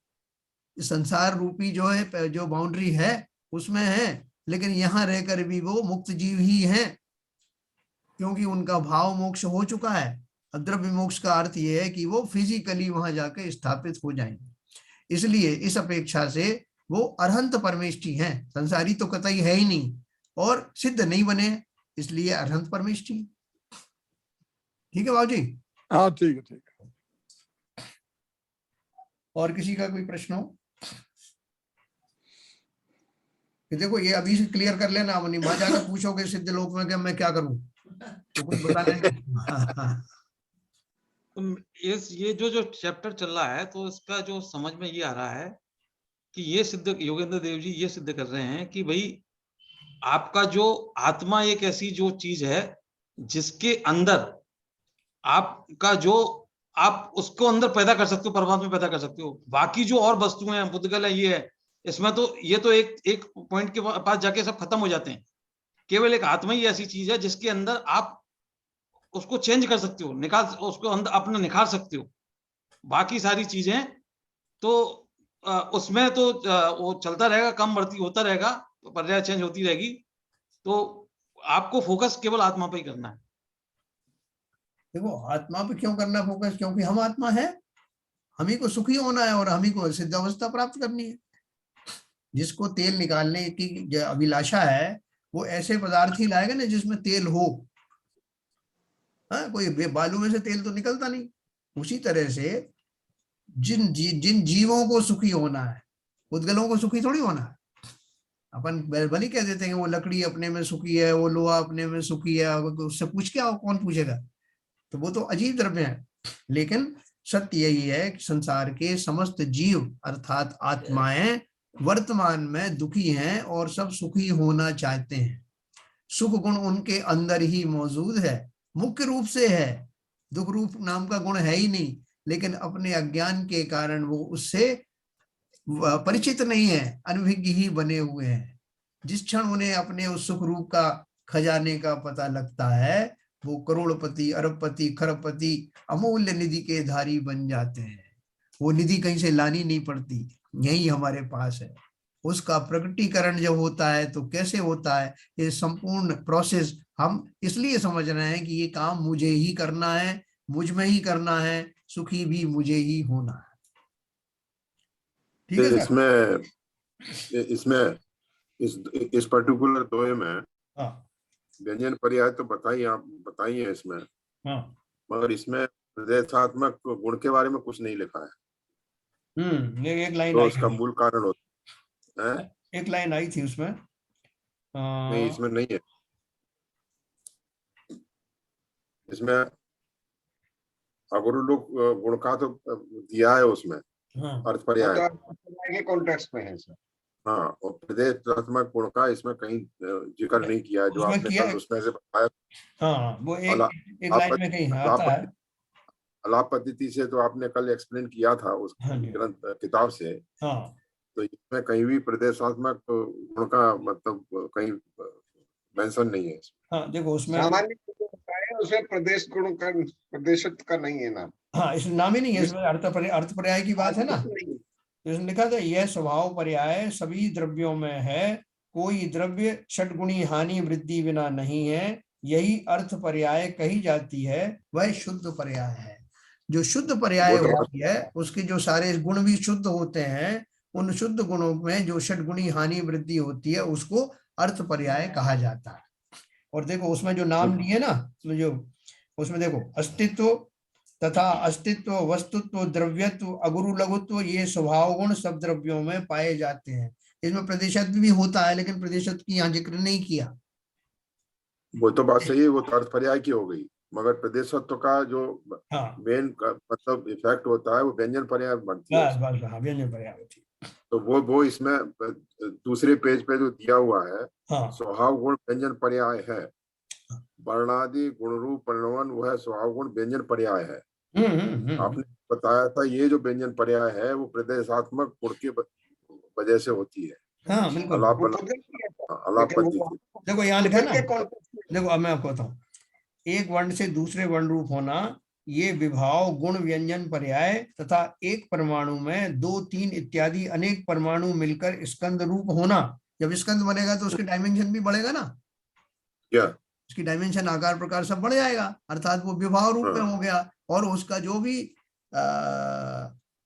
संसार रूपी जो है, जो बाउंड्री है उसमें है, लेकिन यहाँ रहकर भी वो मुक्त जीव ही हैं, क्योंकि उनका भाव मोक्ष हो चुका है। द्रव्य मोक्ष का अर्थ यह है कि वो फिजिकली वहां जाकर स्थापित हो जाएंगे। इसलिए इस अपेक्षा से वो अरहंत परमेष्ठी हैं, संसारी तो कतई है ही नहीं, और सिद्ध नहीं बने, इसलिए अरहंत परमेष्ठी। ठीक है बाबू जी?
हाँ ठीक है, ठीक है।
और किसी का कोई प्रश्न हो? देखो ये अभी से क्लियर कर लेना, वहां जाकर पूछोगे सिद्ध लोक में कि मैं क्या करूं, तो कुछ बताने।
तो ये जो चैप्टर चल रहा है, तो इसका जो समझ में ये आ रहा है कि ये सिद्ध योगेंद्र देव जी ये सिद्ध कर रहे हैं कि भाई आपका जो आत्मा एक ऐसी जो चीज है जिसके अंदर आपका जो आप उसको अंदर पैदा कर सकते हो, परमात्मा पैदा कर सकते हो। बाकी जो और वस्तुएं हैं, बुद्धगल है, ये है, इसमें तो ये तो एक पॉइंट के पास जाके सब खत्म हो जाते हैं। केवल एक आत्मा ही ऐसी चीज है जिसके अंदर आप उसको चेंज कर सकते हो, निकाल, उसको अंदर अपना निखार सकते हो। बाकी सारी चीजें तो उसमें तो वो चलता रहेगा, कम बढ़ती होता रहेगा, पर्याय चेंज होती रहेगी। तो आपको फोकस केवल आत्मा पे ही करना है।
देखो आत्मा पे क्यों करना फोकस? क्योंकि हम आत्मा है, हम ही को सुखी होना है और हम ही को सिद्ध अवस्था प्राप्त करनी है। जिसको तेल निकालने की अभिलाषा है वो ऐसे पदार्थ ही लाएगा ना जिसमें तेल हो। हाँ, कोई बालू में से तेल तो निकलता नहीं। उसी तरह से जिन जीवों को सुखी होना है, उद्गलों को सुखी थोड़ी होना है। अपन भली कह देते हैं वो लकड़ी अपने में सुखी है, वो लोहा अपने में सुखी है, उससे पूछ क्या, कौन पूछेगा? तो वो तो अजीब द्रव्य है। लेकिन सत्य यही है कि संसार के समस्त जीव अर्थात आत्माएं वर्तमान में दुखी हैं और सब सुखी होना चाहते हैं। सुख गुण उनके अंदर ही मौजूद है, मुख्य रूप से है। दुख रूप नाम का गुण है ही नहीं, लेकिन अपने अज्ञान के कारण वो उससे परिचित नहीं है, अनभिज्ञ ही बने हुए हैं। जिस क्षण उन्हें अपने उस सुख रूप का खजाने का पता लगता है, वो करोड़पति, अरबपति, खरबपति, अमूल्य निधि के धारी बन जाते हैं। वो निधि कहीं से लानी नहीं पड़ती, यही हमारे पास है। उसका प्रकटीकरण जब होता है तो कैसे होता है, ये संपूर्ण प्रोसेस हम इसलिए समझ रहे हैं कि ये काम मुझे ही करना है, मुझ में ही करना है, सुखी भी मुझे ही होना है। ठीक है सर?
इसमें इस पर्टिकुलर दोहे में
हाँ
व्यंजन पर्याय तो बताइए इसमें,
हाँ,
मगर इसमें प्रदेशात्मक गुण के बारे में कुछ नहीं लिखा है।
ये एक लाइन
तो
आई
उसका
थी,
मूल कारण होता है,
एक लाइन आई थी उसमें।
नहीं इसमें नहीं है। इसमें अगुरु लोग गुण का तो दिया है उसमें, अर्थ पर्याय
के कॉन्टेक्स्ट में है सर।
हाँ, और प्रदेशात्मक गुण का इसमें कहीं जिक्र नहीं किया है, जो आपने कल उसमें से बताया।
हाँ, वो एक लाइन में कहीं आता है।
अलाप पद्धति से तो आपने कल एक्सप्लेन किया था उस ग्रंथ किताब से।
हाँ,
तो इसमें कहीं भी प्रदेशात्मक गुण का मतलब कहीं मेंशन नहीं है।
हाँ देखो उसमें
सामान्य उसमें प्रदेश गुण का, प्रदेशत्व का नहीं है नाम।
हाँ, इसमें नाम ही नहीं है, इसमें अर्थ पर्याय की बात है ना। तो इसमें लिखा था यह स्वभाव पर्याय सभी द्रव्यों में है, कोई द्रव्य षटगुणी हानि वृद्धि बिना नहीं है, यही अर्थ पर्याय कही जाती है, वह शुद्ध पर्याय है। जो शुद्ध पर्याय होती है उसके जो सारे गुण भी शुद्ध होते हैं, उन शुद्ध गुणों में जो षटगुणी हानि वृद्धि होती है उसको अर्थ पर्याय कहा जाता है। और देखो उसमें जो नाम लिए ना, जो उसमें देखो अस्तित्व तथा अस्तित्व, वस्तुत्व, द्रव्यत्व, अगुरु लघुत्व, ये स्वभाव गुण सब द्रव्यों में पाए जाते हैं। इसमें प्रदेशत्व भी होता है, लेकिन प्रदेशत्व की यहाँ जिक्र नहीं किया।
वो तो बात सही है, वो तो अर्थ पर्याय की हो गई, मगर प्रदेशत्व का जो मेन मतलब इफेक्ट होता है वो व्यंजन पर्याय बनती है।
व्यंजन पर्याय होती है।
तो वो इसमें दूसरे पेज पे जो दिया हुआ है, स्वभाव गुण व्यंजन पर्याय है, वर्णादि गुण रूप परिणवन वह स्वभाव गुण व्यंजन पर्याय है। आपने बताया था ये जो व्यंजन पर्याय है वो प्रदेशात्मक गुण की वजह से होती है।
हाँ बिल्कुल। देखो यहाँ लिखा है ना, देखो अब मैं आपको बताऊं, एक वर्ण से दूसरे वर्ण रूप होना, ये विभाव गुण व्यंजन पर्याय तथा एक परमाणु में 2, 3 इत्यादि अनेक परमाणु मिलकर स्कंद रूप होना। जब स्कंद बनेगा तो उसके डायमेंशन भी बढ़ेगा ना,
क्या
उसकी डायमेंशन आकार प्रकार सब बढ़ जाएगा, अर्थात वो विभाव रूप में हो गया। और उसका जो भी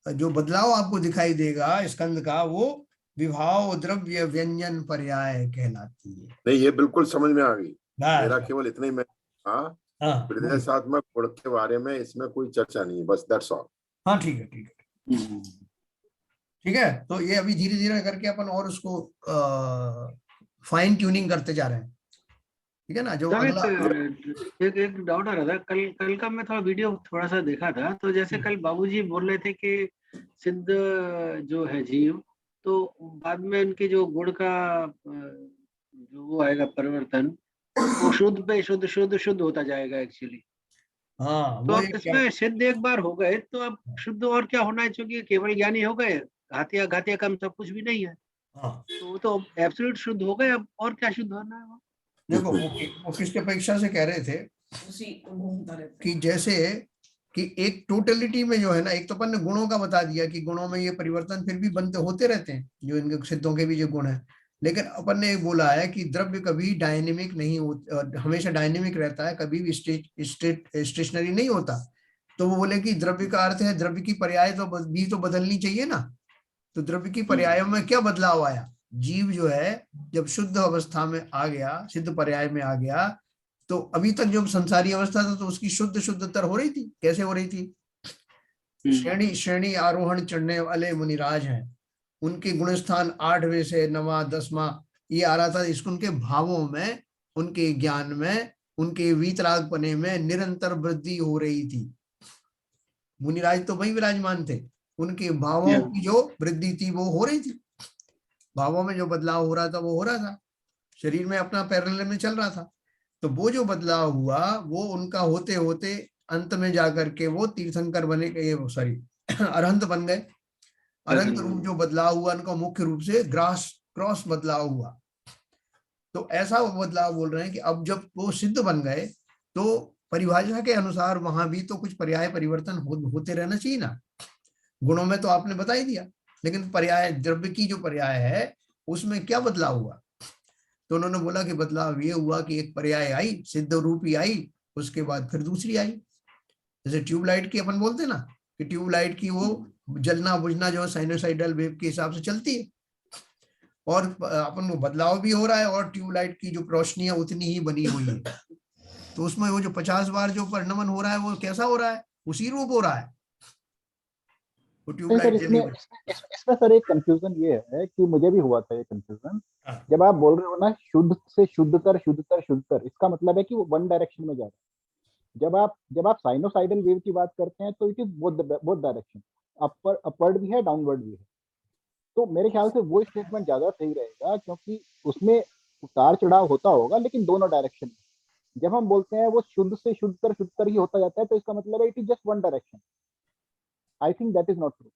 जो बदलाव आपको दिखाई देगा स्कंद का, वो विभाव द्रव्य व्यंजन पर्याय कहलाती है।
नहीं ये बिल्कुल समझ में आ गई, मेरा केवल इतना ही। मैं प्रदेशात्मक गुण के बारे में इसमें कोई चर्चा नहीं है, बस दैट्स ऑल।
हाँ ठीक है, ठीक है, ठीक है। तो ये अभी धीरे धीरे करके अपन और उसको फाइन ट्यूनिंग करते जा रहे हैं, ठीक है ना। जो अगला
एक डाउट आ रहा था, कल का मैं थोड़ा वीडियो थोड़ा सा देखा था, तो जैसे कल बाबूजी बोल रहे थे कि सिद्ध जो है जीव, तो बाद में उनके जो गुण का जो वो आएगा परिवर्तन, वो शुद्ध पे शुद्ध शुद्ध शुद्ध होता जाएगा एक्चुअली।
हाँ,
तो अब इसमें सिद्ध एक बार हो गए तो अब शुद्ध और क्या होना है, क्योंकि केवल ज्ञानी हो गए, घातिया कम सब कुछ भी नहीं है। तो वो तो एब्सोल्यूट शुद्ध हो गए, अब और क्या शुद्ध होना है।
देखो वो किसके अपेक्षा से कह रहे थे कि जैसे कि एक टोटलिटी में जो है ना, एक तो अपन ने गुणों का बता दिया कि गुणों में ये परिवर्तन फिर भी बनते होते रहते हैं, जो इनके सिद्धों के भी जो गुण है। लेकिन अपन ने बोला है कि द्रव्य कभी डायनेमिक नहीं होता, हमेशा डायनेमिक रहता है, कभी भी स्टेशनरी नहीं होता। तो वो बोले कि द्रव्य का अर्थ है द्रव्य की पर्याय तो भी तो बदलनी चाहिए ना। तो द्रव्य की पर्यायों में क्या बदलाव आया, जीव जो है जब शुद्ध अवस्था में आ गया, सिद्ध पर्याय में आ गया, तो अभी तक जो संसारी अवस्था था तो उसकी शुद्ध शुद्धतर हो रही थी। कैसे हो रही थी, श्रेणी श्रेणी आरोहण चढ़ने वाले मुनिराज हैं, उनके गुणस्थान 8वें से 9वां 10वां ये आ रहा था। इसको उनके भावों में, उनके ज्ञान में, उनके वीतरागपने में निरंतर वृद्धि हो रही थी। मुनिराज तो वही विराजमान थे, उनके भावों की जो वृद्धि थी वो हो रही थी, भावों में जो बदलाव हो रहा था वो हो रहा था, शरीर में अपना पैरेलल में चल रहा था। तो वो जो बदलाव हुआ वो उनका होते होते अंत में जाकर के वो तीर्थंकर बने, सॉरी अरहंत बन गए। अरहंत रूप जो बदलाव हुआ उनका मुख्य रूप से क्रॉस बदलाव हुआ। तो ऐसा वो बदलाव बोल रहे हैं कि अब जब वो सिद्ध बन गए तो परिभाषा के अनुसार वहां भी तो कुछ पर्याय परिवर्तन होते रहना चाहिए ना। गुणों में तो आपने बता ही दिया, लेकिन पर्याय द्रव्य की जो पर्याय है उसमें क्या बदलाव हुआ? तो उन्होंने बोला कि बदलाव ये हुआ कि एक पर्याय आई, सिद्ध रूपी आई, उसके बाद फिर दूसरी आई। जैसे ट्यूबलाइट की अपन बोलते हैं ना कि ट्यूबलाइट की वो जलना बुझना जो साइनोसाइडल वेव के हिसाब से चलती है, और अपन को बदलाव भी हो रहा है और ट्यूबलाइट की जो रोशनी है उतनी ही बनी हुई है। तो उसमें वो जो 50 बार जो परिणमन हो रहा है वो कैसा हो रहा है? उसी रूप हो रहा है वो ट्यूबलाइट जली हुई।
इसमें सर एक कंफ्यूजन ये है कि मुझे भी हुआ था ये कंफ्यूजन। जब आप बोल रहे हो ना शुद्ध से शुद्धतर शुद्धतर शुद्धतर, इसका मतलब है कि वो वन डायरेक्शन में जा रहा है। जब आप साइनोसाइडल वेव की बात करते हैं तो it is both direction, upward भी है, डाउनवर्ड भी है। तो मेरे ख्याल से वो स्टेटमेंट ज्यादा सही रहेगा, क्योंकि उसमें उतार चढ़ाव होता होगा लेकिन दोनों डायरेक्शन में। जब हम बोलते हैं वो शुद्ध से शुद्धतर ही होता जाता है, तो इसका मतलब है it is just one direction. I think that is not true.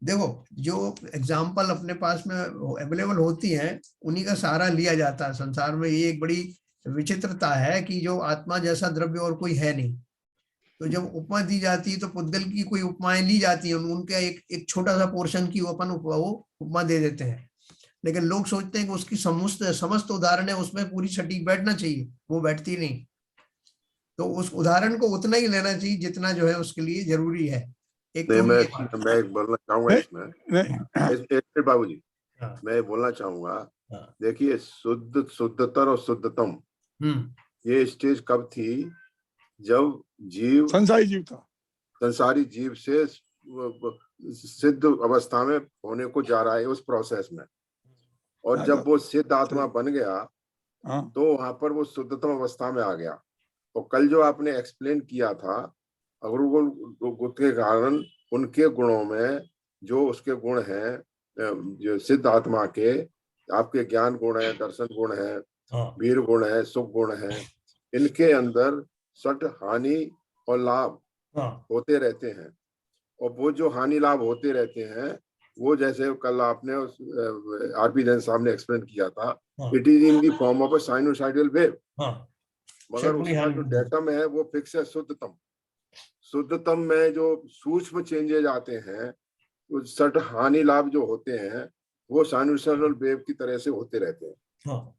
देखो, जो एग्जाम्पल अपने पास में अवेलेबल होती है उन्हीं का सहारा लिया जाता है। संसार में ये एक बड़ी विचित्रता है कि जो आत्मा जैसा द्रव्य और कोई है नहीं, तो जब उपमा दी जाती है तो पुद्गल की कोई उपमाएं ली जाती हैं, उनका एक छोटा सा पोर्शन की वो उपमा दे देते हैं, लेकिन लोग सोचते हैं कि उसकी समस्त उदाहरण है उसमें पूरी सटीक बैठना चाहिए, वो बैठती नहीं। तो उस उदाहरण को उतना ही लेना चाहिए जितना जो है उसके लिए जरूरी है। एक तो
मैं एक बोलना चाहूंगा इसमें बाबूजी, मैं बोलना चाहूंगा, देखिए शुद्ध, शुद्धतर और शुद्धतम, ये स्टेज कब थी? जब जीव संसारी जीव से सिद्ध अवस्था में होने को जा रहा है उस प्रोसेस में, और जब वो सिद्ध आत्मा बन गया तो वहां पर वो शुद्धतम अवस्था में आ गया। और कल जो आपने एक्सप्लेन किया था अवगुण के कारण उनके गुणों में जो उसके गुण हैं, जो सिद्ध आत्मा के, आपके ज्ञान गुण है, दर्शन गुण है, वीर गुण है, सुख गुण है, इनके अंदर सट हानि और लाभ होते रहते हैं। और वो जो हानि लाभ होते रहते हैं वो जैसे कल आपने आरपी जैन साहब ने एक्सप्लेन किया था, it is in the form of a sinusoidal wave, मगर उसका जो डेटम है वो फिक्स है शुद्धतम। शुद्धतम में जो सूक्ष्म चेंजेज आते हैं, सट हानि लाभ जो होते हैं वो साइनोसाइडल वेव की तरह से होते रहते हैं।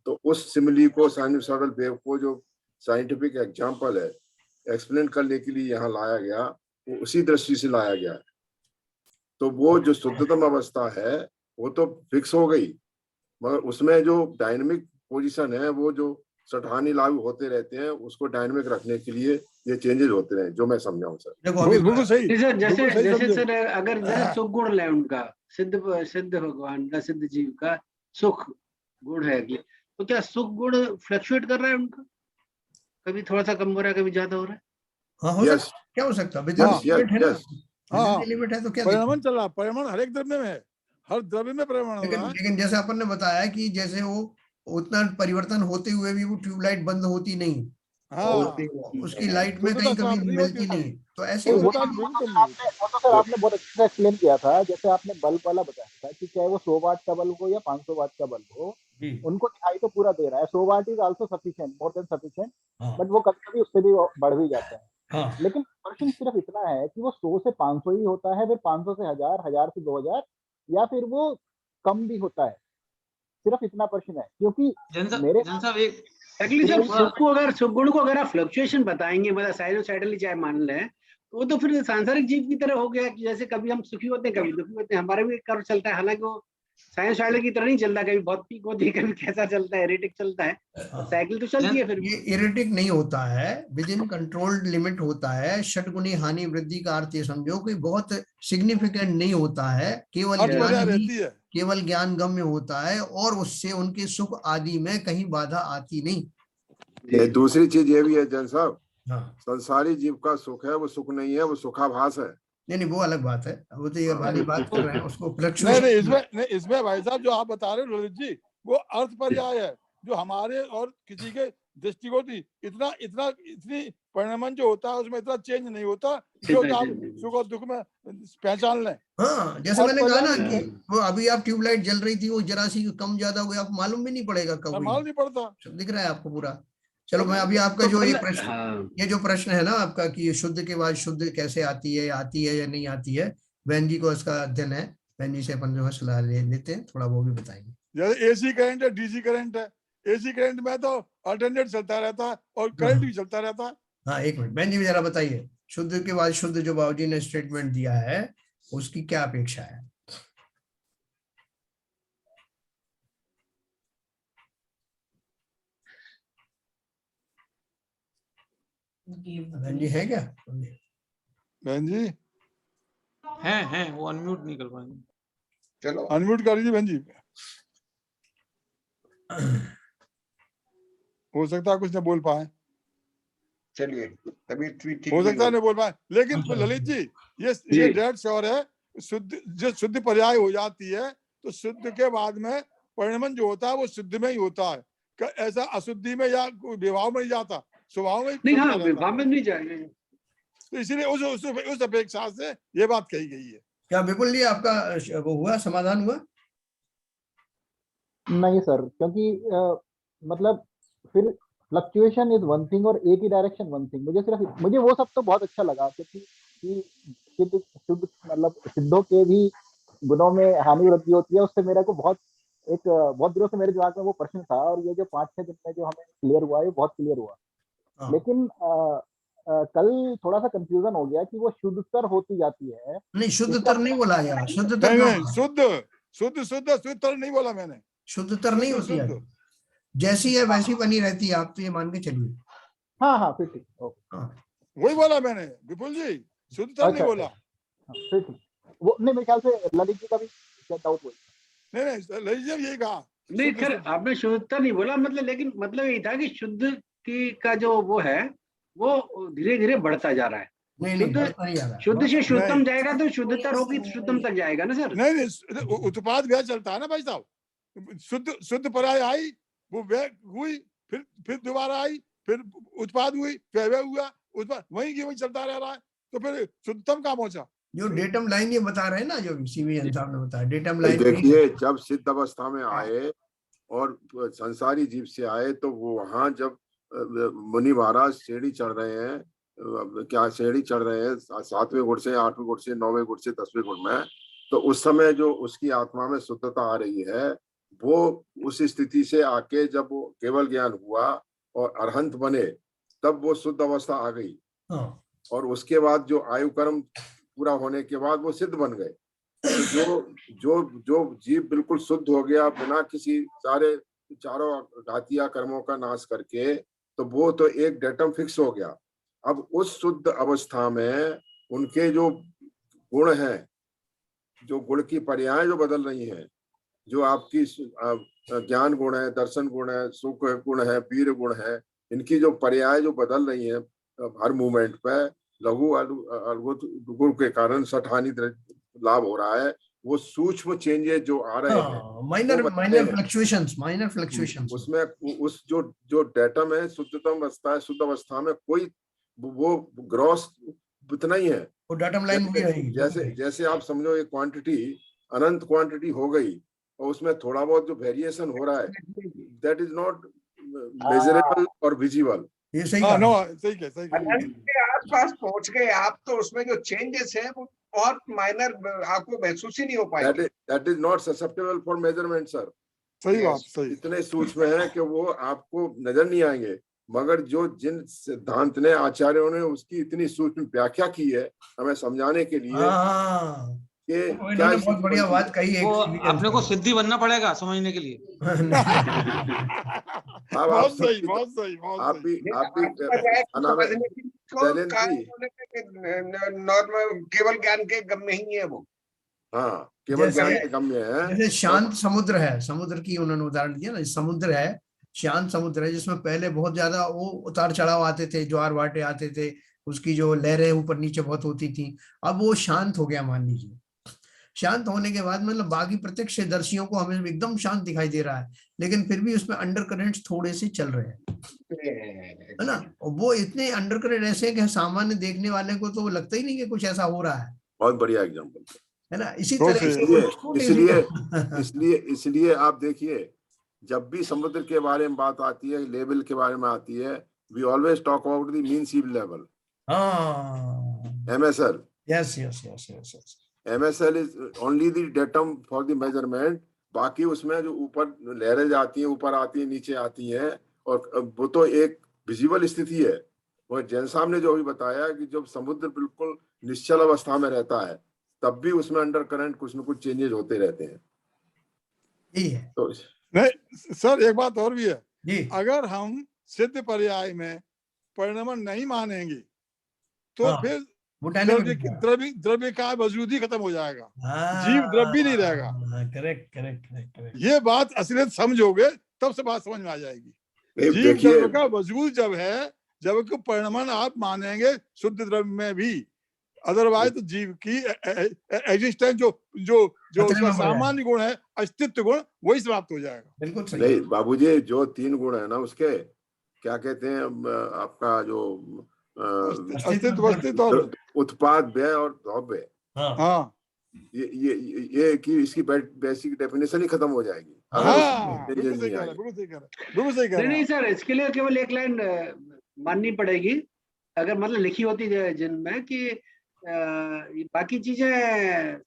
तो उस सिमिली को, साइनोसाइडल वेव को जो साइंटिफिक एग्जाम्पल है एक्सप्लेन करने के लिए यहाँ लाया गया, वो उसी दृष्टि से लाया गया है। तो वो जो शुद्धतम अवस्था है वो तो फिक्स हो गई, मगर उसमें जो डायनेमिक पोजीशन है, वो जो सटहानी लागू होते रहते हैं, उसको डायनेमिक रखने के लिए ये चेंजेस होते रहे, जो मैं समझा हूँ सर।
बिल्कुल सही सर। जैसे सर अगर जैसे सुख गुण है उनका, सिद्ध भगवान का, सिद्ध जीव का सुख गुण है, तो क्या सुख गुण फ्लक्चुएट कर रहा है उनका? कभी थोड़ा सा कम हो रहा है, कभी ज्यादा हो रहा है?
हाँ, हो सकता, क्या हो सकता है, लिमिट है तो क्या
परिणाम चल रहा, परिणाम हर एक द्रव्य में है, हर द्रव्य में परिणाम हो रहा है।
लेकिन जैसे अपन ने बताया कि जैसे वो उतना परिवर्तन होते हुए भी वो ट्यूबलाइट बंद होती नहीं, उसकी लाइट में कहीं कभी मिलती नहीं, तो ऐसे
आपने बहुत अच्छे से एक्सप्लेन किया था। जैसे आपने बल्ब वाला बताया था कि चाहे वो 100 वाट का बल्ब हो या 500 वाट का बल्ब हो, उनको दिखाई तो पूरा दे रहा है। 100 what is also sufficient, more than sufficient, but वो कभी-कभी उससे भी बढ़ भी जाता है। लेकिन प्रश्न सिर्फ इतना है कि वो 100 से 500 ही होता है, फिर 500 से 1000, 1000 से 2000, या फिर वो कम भी होता है? सिर्फ इतना प्रश्न है, क्योंकि मेरे
सुख गुण को अगर आप फ्लक्चुएशन बताएंगे, मतलब साइनोसाइडली चाहे मान लें, वो तो फिर सांसारिक जीव की तरह हो गया कि जैसे कभी हम सुखी होते हैं, कभी दुखी होते हैं, हमारा भी कर्व चलता है, हालांकि वो साइनोसाइडल की तरह नहीं चलता, कभी बहुत पीक होती है, कभी कैसा चलता है, एरेटिक चलता है, साइकिल तो चलती है। फिर
ये एरेटिक नहीं होता है, विद इन कंट्रोल्ड लिमिट होता है। षटगुणी हानि वृद्धि का अर्थ ये समझो कि बहुत सिग्निफिकेंट नहीं होता है, केवल ज्ञान गम्य होता है, और उससे उनके सुख आदि में कहीं बाधा आती नहीं।
दूसरी चीज ये भी है जैन साहब, संसारी जीव का सुख है वो सुख नहीं है, वो सुखाभास है।
नहीं, वो अलग बात है, वो तो ये वाली बात कर रहे हैं उसको
नहीं, इसमें भाई साहब जो आप बता रहे हो ललित जी, वो अर्थ पर्याय है, जो हमारे और किसी के दृष्टिकोण इतनी परिणाम जो होता है उसमें इतना चेंज नहीं होता जो आप सुख और दुख में पहचान लें।
हाँ, जैसे मैंने कहा ना कि वो अभी आप ट्यूबलाइट जल रही थी, वो जरा सी कम ज्यादा हो गया, आपको मालूम भी नहीं पड़ेगा कब,
मालूम नहीं पड़ता,
दिख रहा है आपको पूरा। चलो, मैं अभी आपका जो ये जो प्रश्न है ना आपका कि शुद्ध के बाद शुद्ध कैसे आती है या नहीं आती है, बहन जी को इसका अध्ययन है, बहन जी से अपन जो है सलाह लेते हैं, थोड़ा वो भी बताएंगे।
जैसे एसी करंट है, डीसी करंट है। एसी करंट में तो अल्टरनेट चलता रहता है और करंट भी चलता रहता है।
हाँ, एक मिनट बहन जी भी जरा बताइए, शुद्ध के बाद शुद्ध जो बाबूजी ने स्टेटमेंट दिया है उसकी क्या अपेक्षा है? बहन जी है क्या?
बहन जी
हैं वो अनम्यूट नहीं कर पाएंगे।
चलो
अनम्यूट कर लीजिए बहन जी। हो सकता है कुछ न बोल पाए,
चलिए, तबीयत ठीक
हो
नहीं
सकता है
है।
नहीं बोल पाए, लेकिन ललित जी ये डेढ़ श्योर है, शुद्ध जो शुद्ध पर्याय हो जाती है तो शुद्ध के बाद में परिणमन जो होता है वो शुद्ध में ही होता है। ऐसा अशुद्धि में या विभाव में नहीं जाता, स्वभाव में
नहीं, हाँ,
चलता रहता है।
विभाव में नहीं जाएंगे।
तो इसीलिए उस अपेक्षा से ये बात कही गई है।
क्या विपुल जी आपका वो हुआ, समाधान हुआ?
नहीं सर, क्योंकि मतलब फिर फ्लक्चुएशन इज वन थिंग और एक ही डायरेक्शन वन थिंग। मुझे वो सब तो बहुत अच्छा लगा, क्योंकि शुद्ध मतलब सिद्धों के भी गुणों में हानि वृद्धि होती है। उससे मेरे को बहुत दिनों से मेरे दिमाग में वो प्रश्न था, और ये जो 5-6 दिन में जो हमें क्लियर हुआ, ये बहुत क्लियर हुआ। लेकिन कल थोड़ा सा कंफ्यूजन हो गया कि वो शुद्धतर होती जाती है।
नहीं, शुद्धतर नहीं बोला यार, शुद्धतर
नहीं, शुद्ध नहीं बोला मैंने।
शुद्धतर नहीं होती है, जैसी है वैसी बनी रहती है, आप तो ये मान के चलिए।
हाँ फिर ठीक, ओके,
वही बोला मैंने विपुल जी, शुद्धतर नहीं बोला।
फिर ठीक। वो नहीं, मेरे ख्याल से ललित जी का भी डाउट हुआ।
नहीं, ललित जी यही कहा।
नहीं, खैर आपने शुद्धता नहीं बोला, मतलब लेकिन मतलब ये था कि शुद्ध की का जो वो है वो धीरे धीरे बढ़ता जा रहा है। शुद्ध से शुद्धतम जाएगा तो शुद्धतर होगी तो शुद्धतम तक जाएगा ना सर।
नहीं, उत्पाद व्यय चलता है ना भाई साहब। शुद्ध पर्याय आई, वो व्यय हुई, फिर दोबारा आई, फिर उत्पाद हुई, फिर व्यय हुआ, उत्पाद वही की वही चलता रह रहा है, तो फिर शुद्धतम कहाँ पहुंचा?
जो डेटम लाइन ये बता रहे हैं ना, जो सीवीएन साहब ने बताया, डेटम लाइन।
देखिए, जब सिद्ध अवस्था में आए और संसारी जीव से आए, तो वो वहां जब मुनि महाराज सीढ़ी चढ़ रहे हैं, क्या सीढ़ी चढ़ रहे हैं 7वें गुण से, 8वें गुण से, 9वें गुण से 10वें गुण में, तो उस समय जो उसकी आत्मा में शुद्धता आ रही है, वो उस स्थिति से आके जब वो केवल ज्ञान हुआ और अरहंत बने, तब वो शुद्ध अवस्था आ गई। और उसके बाद जो आयु कर्म पूरा होने के बाद वो सिद्ध बन गए। जो जीव बिल्कुल शुद्ध हो गया बिना किसी चारों घातिया कर्मों का नाश करके, तो वो तो एक डेटम फिक्स हो गया। अब उस शुद्ध अवस्था में उनके जो गुण हैं, जो गुण की पर्याय जो बदल रही हैं, जो आपकी ज्ञान गुण है, दर्शन गुण है, सुख गुण है, वीर गुण है, इनकी जो पर्याय जो बदल रही है हर मूवमेंट पे, लघु गुण के कारण सठ हानि लाभ हो रहा है। वो सूक्ष्म चेंजेस जो आ रहे हैं,
माइनर फ्लक्चुएशंस,
उसमें उस जो डेटम है, शुद्धतम अवस्था है, शुद्ध अवस्था में कोई वो ग्रॉस उतना ही है,
वो डेटम लाइन भी रहेगी।
जैसे आप समझो एक क्वांटिटी अनंत क्वांटिटी हो गई और उसमें थोड़ा बहुत जो वेरिएशन हो रहा है, दैट इज नॉट मेजरेबल और विजिबल।
ये सही
के आसपास पहुंच गए आप, तो उसमें जो चेंजेस है वो बहुत माइनर, आपको महसूस ही नहीं हो पाएगा।
That is not susceptible for measurement sir.
सही बात, सही।
इतने सूक्ष्म है कि वो आपको नजर नहीं आएंगे, मगर जिन सिद्धांत ने, आचार्यों ने उसकी इतनी सूक्ष्म व्याख्या की है हमें समझाने के लिए कि क्या
बहुत बढ़िया बात कही है।
अपने को सिद्धि बनना पड़ेगा समझने के लिए।
बहुत सही, बहुत सही।
आप भी
केवल ज्ञान के गम्य ही है वो।
हाँ, केवल ज्ञान के गम्य है।
जैसे शांत समुद्र है, समुद्र की उन्होंने उदाहरण दिया ना, समुद्र है, शांत समुद्र है, जिसमें पहले बहुत ज्यादा वो उतार चढ़ाव आते थे, ज्वार भाटे आते थे, उसकी जो लहरें ऊपर नीचे बहुत होती थी। अब वो शांत हो गया, मान लीजिए। शांत होने के बाद मतलब बाकी प्रत्यक्ष दर्शियों को हमें एकदम शांत दिखाई दे रहा है, लेकिन फिर भी उसमें अंडर करंट्स थोड़े से चल रहे हैं, है ना। और वो इतने अंडर करंट ऐसे हैं कि सामान्य देखने वाले को तो लगता ही नहीं कि कुछ ऐसा हो रहा है।
बहुत बढ़िया एग्जाम्पल
है ना। इसी तरह
इसलिए आप देखिए, जब भी समुद्र के बारे में बात आती है, लेवल के बारे में आती है, we always talk about the mean sea level.
हाँ,
है sir.
Yes.
MSL is only the datum for the measurement. बाकी उसमें जो ऊपर लहरें जाती हैं, ऊपर आती हैं, नीचे आती हैं, और वो तो एक विजिबल स्थिति है। वो जैन साहब ने जो भी बताया कि जब समुद्र बिल्कुल निश्चल अवस्था में रहता है तब भी उसमें अंडर करंट कुछ न कुछ चेंजेस होते रहते हैं। तो
नहीं सर, एक बात और भी है
जी।
अगर हम सिद्ध पर्याय में परिणमन नहीं मानेंगे तो
हाँ,
फिर
वो डायनामिक
द्रव्य का वजूद ही खत्म हो जाएगा, जीव द्रव्य नहीं रहेगा।
Correct correct correct.
ये बात असलियत समझोगे तब से बात समझ में आ जाएगी। जीव द्रव्य का वजूद जब है, जब कि परिणमन आप मानेंगे शुद्ध द्रव्य में भी, अदरवाइज तो जीव की एग्जिस्टेंस जो जो जो उसका सामान्य गुण है, अस्तित्व गुण, वही समाप्त हो जाएगा।
बिल्कुल सही।
नहीं बाबूजी, जो 3 गुण है ना उसके, क्या कहते हैं आपका जो
अस्तित्व,
उत्पाद, व्यय और द्रव्य,
हाँ,
ये कि इसकी बेसिक डेफिनेशन ही खत्म हो जाएगी।
बिल्कुल सही कह रहे हैं।
नहीं सर, इसके लिए केवल एक लाइन माननी पड़ेगी, अगर मतलब लिखी होती है जिनमें कि बाकी चीजें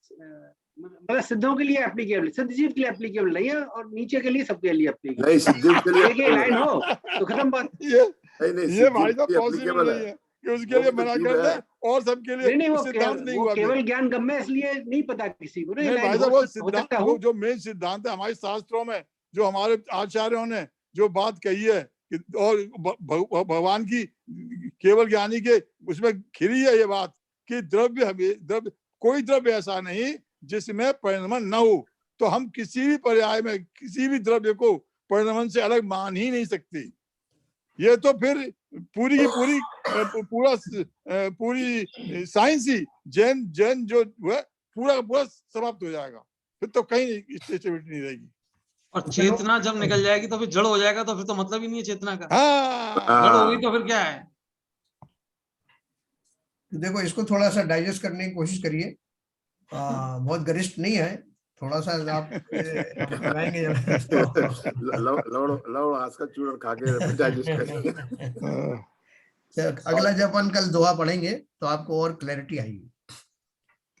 मतलब सिद्धों के लिए एप्लीकेबल, सिद्ध जीव के लिए एप्लीकेबल नहीं है, और नीचे के लिए सबके लिए एप्लीकेबल
नहीं। सिद्ध जीव के लिए
एक लाइन हो तो खत्म बात।
ये भाई साहब पॉसिबल नहीं है कि उसके लिए मना कर दे और सबके लिए
नहीं, वो
सिद्धांत नहीं हुआ।
केवल ज्ञान गम्य इसलिए नहीं पता किसी को।
नहीं भाई साहब, वो सिद्धांत, वो जो मेन सिद्धांत है हमारे शास्त्रों में, जो हमारे आचार्यों ने जो बात कही है कि और भगवान की केवल ज्ञानी के उसमें खिरी है ये बात कि द्रव्य कोई द्रव्य ऐसा नहीं जिसमें परिणमन न हो। तो हम किसी भी पर्याय में किसी भी द्रव्य को परिणमन से अलग मान ही नहीं सकते। ये तो फिर पूरी की पूरी साइंस ही जैन जो है पूरा समाप्त हो जाएगा, फिर तो कहीं स्टेबिलिटी नहीं रहेगी।
और चेतना जब निकल जाएगी तो फिर जड़ हो जाएगा, तो फिर तो मतलब ही नहीं है चेतना का।
हाँ,
जड़ हो गई तो फिर क्या है?
देखो, इसको थोड़ा सा डाइजेस्ट करने की कोशिश करिए। बहुत गरिष्ठ नहीं है, थोड़ा सा आप लगाएंगे
लवण आज का चूर्ण खा के डाइजेस्ट करेंगे।
अगला जब अपन कल दोहा पढ़ेंगे तो आपको और क्लैरिटी आएगी।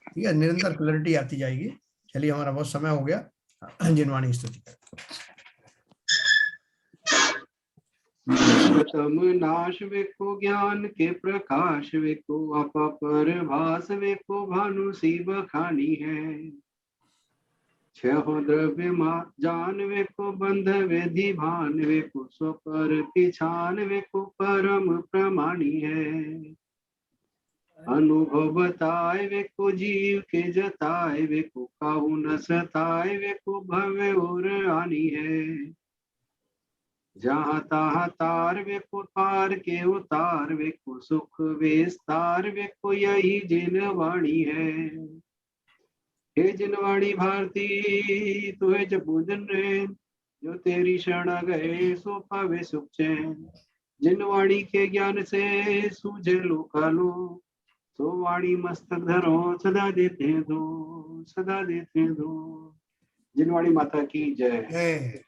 ठीक है, निरंतर क्लैरिटी आती जाएगी। चलिए, हमारा बहुत समय हो गया। जिनवाणी स्तुति
प्रथम नाश वेको ज्ञान के प्रकाश वेको, अपर भास वेको भानु सी बखानी है। छह द्रव्य जान वेको बंध वेधि भान वेको, स्वपर पिछान वेको परम प्रमाणी है। अनुभव बताए वेको जीव के जताए वेको, काहू न सताए वेको भव्य और आनी है। जहाँ तहाँ तार वेको पार के उतार वेको, सुख विस्तार वेको यही जिनवाणी है। हे जिनवाणी भारती तुहे जपूजन रे, जो तेरी शरण गए सो पावे सुख चैन। जिनवाणी के ज्ञान से सूझे लोकालो, तो वाणी मस्तक धरो सदा देते दो, सदा देते दो। जिनवाणी माता की जय।